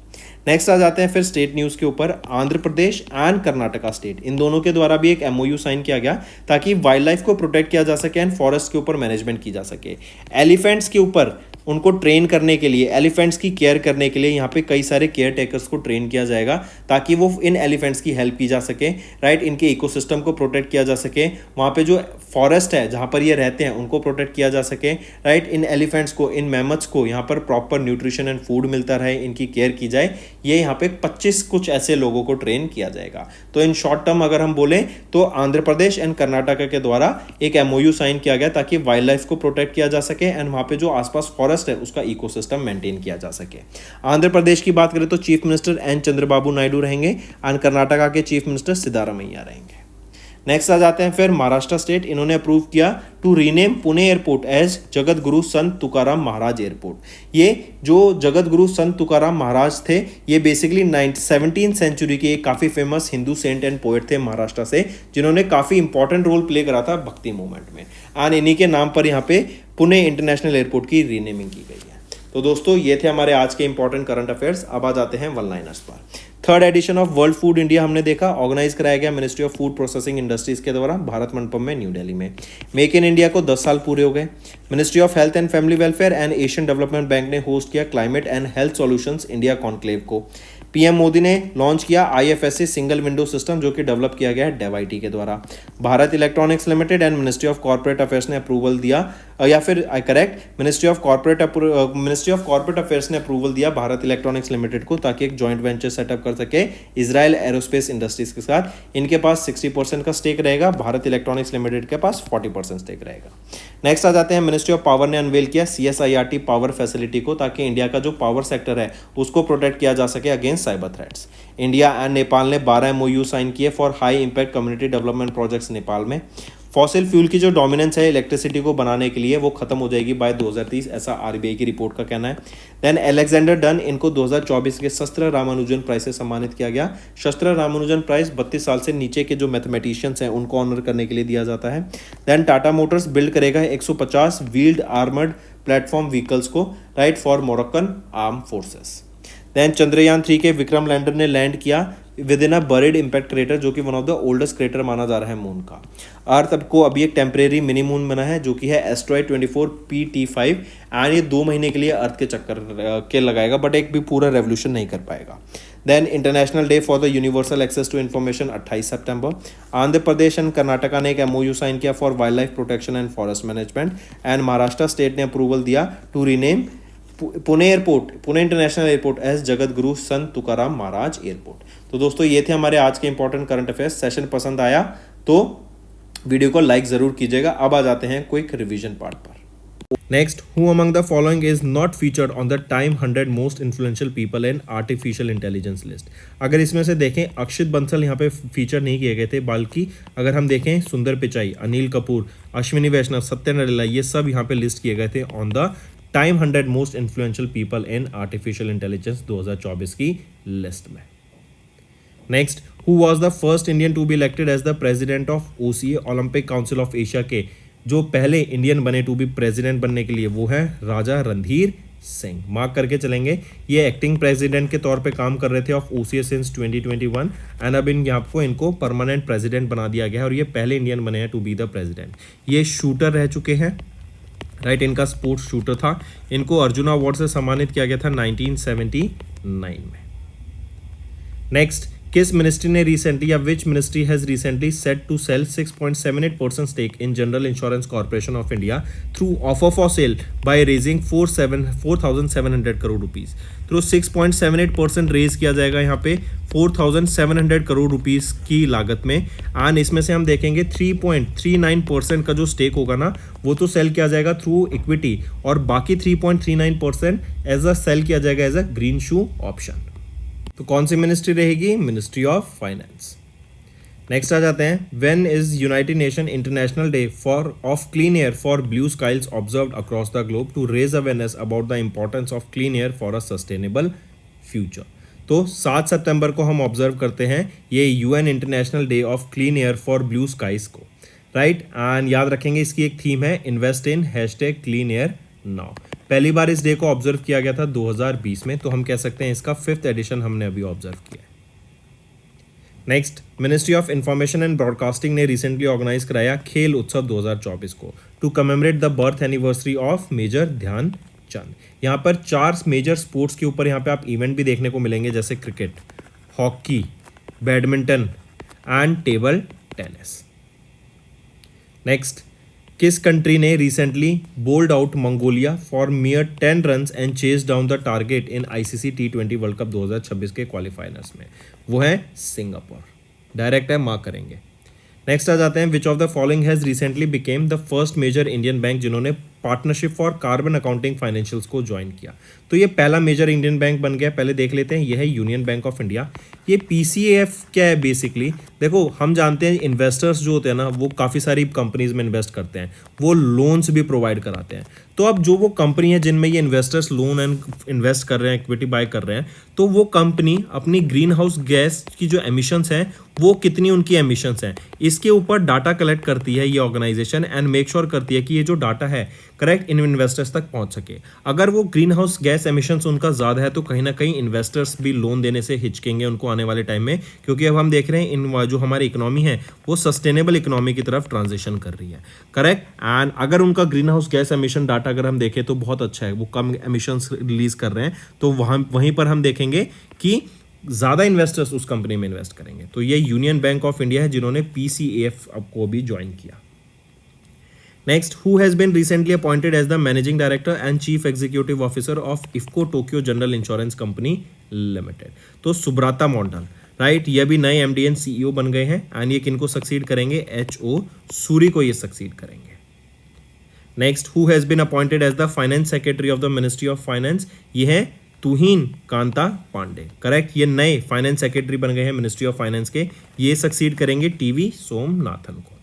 नेक्स्ट आ जाते हैं फिर स्टेट न्यूज़ के ऊपर। आंध्र प्रदेश एंड कर्नाटका स्टेट, इन दोनों के द्वारा भी एक MOU साइन किया गया ताकि वाइल्ड लाइफ को प्रोटेक्ट किया जा सके एंड फॉरेस्ट के ऊपर मैनेजमेंट की जा सके। एलिफेंट्स के ऊपर उनको ट्रेन करने के लिए, एलिफेंट्स की केयर करने के लिए यहाँ पे कई सारे केयर टेकर्स को ट्रेन किया जाएगा ताकि वो इन एलिफेंट्स की हेल्प की जा सके, राइट, इनके इकोसिस्टम को प्रोटेक्ट किया जा सके। वहाँ पे जो फॉरेस्ट है जहाँ पर ये रहते हैं उनको प्रोटेक्ट किया जा सके, राइट। इन एलिफेंट्स को, इन मैमथ्स को यहाँ पर प्रॉपर न्यूट्रिशन एंड फूड मिलता रहे, इनकी केयर की जाए। ये यहाँ पे 25 कुछ ऐसे लोगों को ट्रेन किया जाएगा। तो इन शॉर्ट टर्म अगर हम बोलें तो आंध्र प्रदेश एंड कर्नाटका के द्वारा एक MOU साइन किया गया ताकि वाइल्ड लाइफ को प्रोटेक्ट किया जा सके एंड वहाँ पे जो आसपास फॉरेस्ट है उसका इकोसिस्टम मेंटेन किया जा सके। आंध्र प्रदेश की बात करें तो chief minister N Chandrababu Naidu रहेंगे एंड कर्नाटका के चीफ मिनिस्टर सिद्धारमैया रहेंगे। नेक्स्ट आ जाते हैं फिर महाराष्ट्र स्टेट, इन्होंने अप्रूव किया to rename Pune airport as Jagat Guru Sant Tukaram Maharaj airport. ये जो जगत गुरु संत तुकाराम महाराज थे ये बेसिकली 17th सेंचुरी के काफ़ी famous Hindu saint and poet थे महाराष्ट्र से, जिन्होंने काफ़ी इंपॉर्टेंट रोल प्ले करा था भक्ति मूवमेंट में एंड इन्हीं के नाम पर यहाँ पे पुणे इंटरनेशनल एयरपोर्ट की रीनेमिंग की गई है। तो दोस्तों ये थे हमारे आज के इंपॉर्टेंट करंट अफेयर्स। अब आ जाते हैं वन लाइनर्स पर। 3rd edition of world food India हमने देखा, ऑर्गेनाइज कराया गया ministry of food processing industries के द्वारा भारत मंडपम में न्यू दिल्ली में। मेक इन इंडिया को 10 साल पूरे हो गए। Ministry of health and family welfare and Asian development bank ने होस्ट किया climate and health solutions India conclave को। PM मोदी ने लॉन्च किया IFSC सिंगल विंडो सिस्टम जो कि डेवलप किया गया है डेवाइटी के द्वारा। Bharat electronics limited and ministry of corporate affairs ने अप्रूवल दिया, या फिर मिनिस्ट्री ऑफ कॉर्पोरेट अफेयर्स ने अप्रूवल दिया भारत इलेक्ट्रॉनिक्स लिमिटेड को ताकि एक जॉइंट वेंचर सेटअप कर सके इजराइल एरोस्पेस इंडस्ट्रीज के साथ। इनके पास 60% का स्टेक रहेगा, भारत इलेक्ट्रॉनिक्स लिमिटेड के पास 40% स्टेक रहेगा। नेक्स्ट आ जाते हैं, मिनिस्ट्री ऑफ पावर ने अनवेल किया CSIRT पावर फैसिलिटी को ताकि इंडिया का जो पावर सेक्टर है उसको प्रोटेक्ट किया जा सके against cyber threats. India and Nepal ने 12 MOU साइन किए for high impact community development projects Nepal में। फॉसिल फ्यूल की जो डोमिनेंस है इलेक्ट्रिसिटी को बनाने के लिए वो खत्म हो जाएगी बाय 2030, ऐसा RBI की रिपोर्ट का कहना है। देन अलेक्जेंडर डन, इनको 2024 के शस्त्र रामानुजन प्राइज से सम्मानित किया गया। शस्त्र रामानुजन प्राइज 32 साल से नीचे के जो मैथमेटिशियंस हैं उनको ऑनर करने के लिए दिया जाता है। देन टाटा मोटर्स बिल्ड करेगा 150 व्हील्ड आर्मर्ड प्लेटफॉर्म व्हीकल्स को, right, for Moroccan arm forces. Then Chandrayaan 3 के विक्रम लैंडर ने लैंड किया with in a buried impact crater, जो कि one of the oldest crater माना जा रहा है मून का। अर्थ अब को अभी एक टेम्परेरी मिनी मून बना है जो कि है एस्ट्रॉइड 24PT5 एंड ये 2 महीने के लिए अर्थ के चक्कर के लगाएगा, बट एक भी पूरा रेवोल्यूशन नहीं कर पाएगा। Then international day for the universal access to information 28 सितंबर। आंध्र प्रदेश एंड कर्नाटका ने एक MOU साइन किया for wildlife protection and forest management. And Maharashtra state ने अप्रूवल दिया to rename Pune international airport as Jagat Guru Sant Tukaram Maharaj airport. तो दोस्तों ये थे हमारे आज के इंपॉर्टेंट करंट अफेयर्स। सेशन पसंद आया तो वीडियो को लाइक जरूर कीजिएगा। अब आ जाते हैं क्विक रिवीजन पार्ट पर। Next, who among the following is not featured on the Time 100 most influential people in artificial intelligence list. अगर इसमें से देखें, अक्षित बंसल यहाँ पे फीचर नहीं किए गए थे, बल्कि अगर हम देखें सुंदर पिचाई, अनिल कपूर, अश्विनी वैष्णव, सत्य नाडेला, ये सब यहाँ पे लिस्ट किए गए थे on the Time 100 most influential people in artificial intelligence 2024 की लिस्ट में। Next, who was the first Indian to be elected as the president of OCA Olympic council of Asia के जो पहले इंडियन बने टू बी प्रेसिडेंट बनने के लिए, वो है राजा रणधीर सिंह। मार्क करके चलेंगे, ये एक्टिंग प्रेसिडेंट के तौर पे काम कर रहे थे ऑफ OCA सिंस 2021 एंड अब इनको परमानेंट प्रेसिडेंट बना दिया गया है और ये पहले इंडियन बने हैं टू बी द प्रेसिडेंट। ये शूटर रह चुके हैं, राइट, इनका स्पोर्ट्स शूटर था। इनको अर्जुन अवार्ड से सम्मानित किया गया था 1979 में। नेक्स्ट, किस मिनिस्ट्री ने रिसेंटली या which ministry has recently set to sell 6.78% stake in general insurance corporation of India through offer for sale by raising 4,700 crore rupees. Through 6.78% raise किया जाएगा यहाँ पे 4,700 करोड़ रुपीस की लागत में। एंड इसमें से हम देखेंगे 3.39% का जो स्टेक होगा ना, वो तो सेल किया जाएगा थ्रू इक्विटी और बाकी 3.39% एज अ सेल किया जाएगा as a green shoe option. तो कौन सी मिनिस्ट्री रहेगी? Ministry of finance. नेक्स्ट आ जाते हैं, when is united nation international day for of clean air for blue skies observed across the globe to raise awareness about the importance of clean air for a sustainable future. तो 7 सितंबर को हम observe करते हैं ये UN international day of clean air for blue skies को, right. And याद रखेंगे इसकी एक थीम है invest in #clean air now. पहली बार इस डे को ऑब्जर्व किया गया था 2020 में, तो हम कह सकते हैं इसका 5th एडिशन हमने अभी ऑब्जर्व किया है। Next, ministry of information and broadcasting ने रिसेंटली ऑर्गेनाइज कराया खेल उत्सव 2024 को to commemorate the birth anniversary of major Dhyan Chand. यहाँ पर 4 मेजर स्पोर्ट्स के ऊपर यहाँ पे आप इवेंट भी देखने को मिलेंगे, जैसे cricket, hockey, badminton and table tennis. Next, किस कंट्री ने recently bowled out Mongolia for mere 10 runs and chase down the target in ICC T20 world cup 2026 के क्वालिफायर्स में? वो है सिंगापुर। डायरेक्ट है, मार्क करेंगे। नेक्स्ट आ जाते हैं, which of the following has recently became the first major Indian bank जिन्होंने partnership for carbon accounting financials को ज्वाइन किया। तो ये पहला मेजर इंडियन बैंक बन गया। पहले देख लेते हैं, ये है यूनियन बैंक ऑफ इंडिया। ये PCAF क्या है बेसिकली? देखो, हम जानते हैं इन्वेस्टर्स जो होते हैं ना, वो काफ़ी सारी कंपनीज में इन्वेस्ट करते हैं, वो लोन्स भी प्रोवाइड कराते हैं। तो अब जो वो कंपनी है जिनमें ये इन्वेस्टर्स लोन एंड इन्वेस्ट कर रहे हैं, इक्विटी बाय कर रहे हैं, तो वो कंपनी अपनी ग्रीन हाउस गैस की जो एमिशंस हैं, वो कितनी उनकी एमिशंस हैं, इसके ऊपर डाटा कलेक्ट करती है ये ऑर्गेनाइजेशन एंड मेक श्योर करती है कि ये जो डाटा है करेक्ट इन इन्वेस्टर्स तक पहुंच सके। अगर वो ग्रीन हाउस गैस एमिशंस उनका ज़्यादा है तो कहीं ना कहीं इन्वेस्टर्स भी लोन देने से हिचकेंगे उनको आने वाले टाइम में, क्योंकि अब हम देख रहे हैं इन जो हमारी इकोनॉमी है वो सस्टेनेबल इकोनॉमी की तरफ ट्रांजिशन कर रही है, करेक्ट। एंड अगर उनका green house gas emission data अगर हम देखें तो बहुत अच्छा है, वो कम एमिशंस रिलीज कर रहे हैं, तो वहीं पर हम देखेंगे कि ज़्यादा इन्वेस्टर्स उस कंपनी में इन्वेस्ट करेंगे। तो ये यूनियन बैंक ऑफ इंडिया है जिन्होंने PCAF को भी ज्वाइन किया। Next, who has been recently appointed as the managing director and chief executive officer of IFFCO Tokyo general insurance company limited? तो सुब्राता मॉन्डल, राइट। ये भी नए MD एंड CEO बन गए हैं एंड ये किनको सक्सीड करेंगे? HO सूरी को ये सक्सीड करेंगे। Next, who has been appointed as the finance secretary of the ministry of finance? ये है तुहीन कांता पांडे, करेक्ट। ये नए फाइनेंस सेक्रेटरी बन गए हैं मिनिस्ट्री ऑफ फाइनेंस के, ये सक्सीड करेंगे TV सोमनाथन को।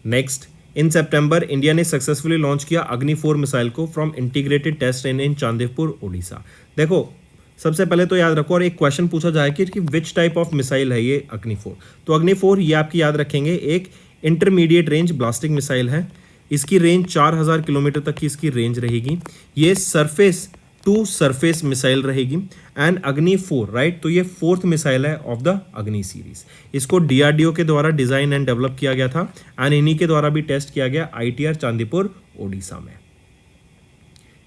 नेक्स्ट, इन सितंबर इंडिया ने सक्सेसफुली लॉन्च किया अग्नि 4 मिसाइल को from integrated test range in Chandipur, Odisha. देखो, सबसे पहले तो याद रखो, और एक क्वेश्चन पूछा जाए कि विच टाइप ऑफ मिसाइल है ये अग्नि 4, तो अग्नि 4 ये आपकी याद रखेंगे एक इंटरमीडिएट रेंज ब्लास्टिक मिसाइल है। इसकी रेंज 4000 किलोमीटर तक की इसकी रेंज रहेगी। ये सरफेस 2 सरफेस मिसाइल रहेगी एंड अग्नि 4, राइट। तो ये 4th मिसाइल है ऑफ द अग्नि सीरीज। इसको डीआरडीओ के द्वारा डिजाइन एंड डेवलप किया गया था एंड इन्हीं के द्वारा भी टेस्ट किया गया आईटीआर चांदीपुर ओडिशा में।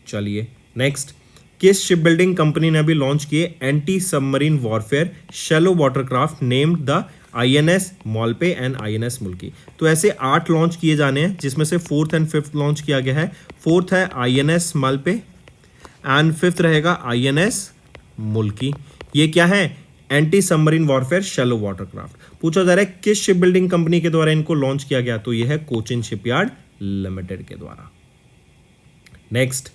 चलिए नेक्स्ट, किस शिप बिल्डिंग कंपनी ने अभी लॉन्च किए anti submarine warfare shallow watercraft named the INS Malpe and INS Mulki. तो ऐसे 8 लॉन्च किए जाने हैं जिसमें से 4th एंड 5th लॉन्च किया गया है। 4th है आईएनएस मॉलपे एंड 5th रहेगा आईएनएस मुल्की। ये क्या है? Anti submarine warfare shallow watercraft. पूछा जा रहा है किस शिप बिल्डिंग कंपनी के द्वारा इनको लॉन्च किया गया, तो यह है कोचिन शिपयार्ड लिमिटेड के द्वारा। नेक्स्ट,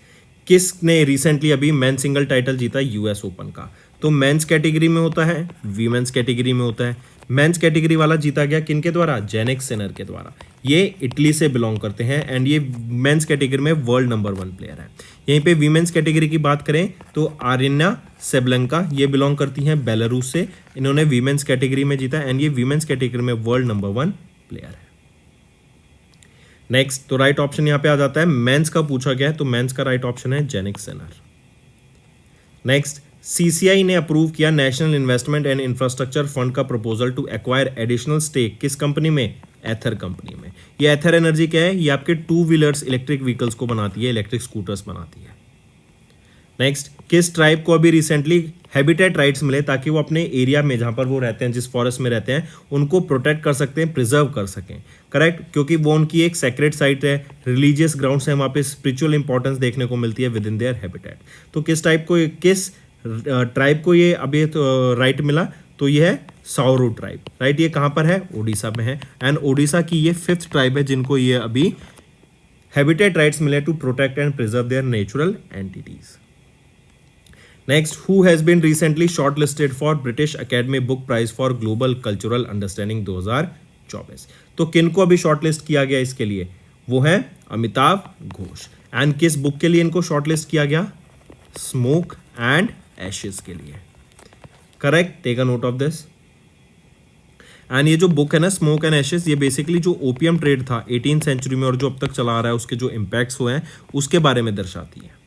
किसने रिसेंटली अभी मेन सिंगल टाइटल जीता यूएस ओपन का? तो मेंस कैटेगरी में होता है, वीमेंस कैटेगरी में होता है। मेंस कैटेगरी वाला जीता गया किनके द्वारा? जेनिक सिनर के द्वारा। ये इटली से बिलोंग करते हैं एंड ये मेंस कैटेगरी में वर्ल्ड नंबर 1 प्लेयर है। यहीं पे वीमेंस कैटेगरी की बात करें तो आरिना सेबलेंका, ये बिलोंग करती हैं बेलारूस से। इन्होंने वीमेंस कैटेगरी में जीता एंड ये वीमेंस कैटेगरी में वर्ल्ड नंबर 1 प्लेयर है। नेक्स्ट, तो राइट ऑप्शन यहां पे आ जाता है, मेंस का पूछा गया है तो मेंस का राइट ऑप्शन है जेनिक सिनर। नेक्स्ट, सीसीआई ने अप्रूव किया national investment and infrastructure fund का proposal to acquire additional stake किस कंपनी में? एथर कंपनी में। ये एथर एनर्जी क्या है? ये आपके 2 व्हीलर्स इलेक्ट्रिक व्हीकल्स को बनाती है, इलेक्ट्रिक स्कूटर्स बनाती है। नेक्स्ट, किस ट्राइब को अभी रिसेंटली हैबिटेट राइट्स मिले ताकि वो अपने एरिया में जहां पर वो रहते हैं, जिस फॉरेस्ट में रहते हैं, उनको प्रोटेक्ट कर सकते हैं, प्रिजर्व कर सकें। करेक्ट, क्योंकि वो उनकी एक सेक्रेट साइट है, रिलीजियस ग्राउंड्स है, वहां पे स्पिरिचुअल इंपॉर्टेंस देखने को मिलती है विद इन देयर हैबिटेट। तो किस ट्राइब को ये अभी राइट मिला? तो ये है साउरू ट्राइब, राइट। ये कहां पर है? ओडिशा में है एंड ओडिशा की ये 5th ट्राइब है जिनको ये अभी हैबिटेट राइट्स मिले to protect and preserve their natural entities. Next, who has been recently shortlisted for British academy book prize for global cultural understanding 2024। तो किनको अभी शॉर्टलिस्ट किया गया इसके लिए? वो है अमिताभ घोष। एंड किस बुक के लिए इनको शॉर्टलिस्ट किया गया? स्मोक एंड एशेस के लिए। Correct, take a note of this. And ये जो बुक है ना, स्मोक एंड एशेस, ये बेसिकली जो ओपियम ट्रेड था 18th सेंचुरी में और जो अब तक चला आ रहा है उसके जो इम्पैक्ट्स हुए हैं उसके बारे में दर्शाती है।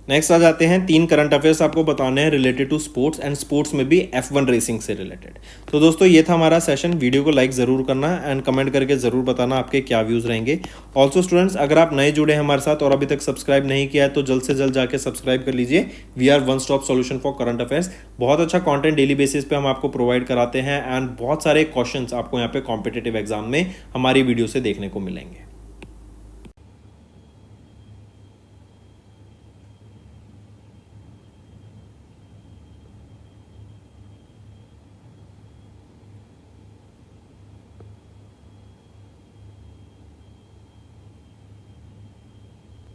नेक्स्ट आ जाते हैं 3 करंट अफेयर्स आपको बताने हैं related to sports and sports में भी F1 रेसिंग से रिलेटेड। तो दोस्तों ये था हमारा सेशन। वीडियो को लाइक ज़रूर करना एंड कमेंट करके ज़रूर बताना आपके क्या व्यूज़ रहेंगे। ऑल्सो स्टूडेंट्स, अगर आप नए जुड़े हैं हमारे साथ और अभी तक सब्सक्राइब नहीं किया है तो जल्द से जल्द जाके सब्सक्राइब कर लीजिए। We are one stop solution for current affairs. बहुत अच्छा कॉन्टेंट डेली बेसिस पे हम आपको प्रोवाइड कराते हैं एंड बहुत सारे क्वेश्चंस आपको यहाँ पे कॉम्पिटिटिव एग्जाम में हमारी वीडियो से देखने को मिलेंगे।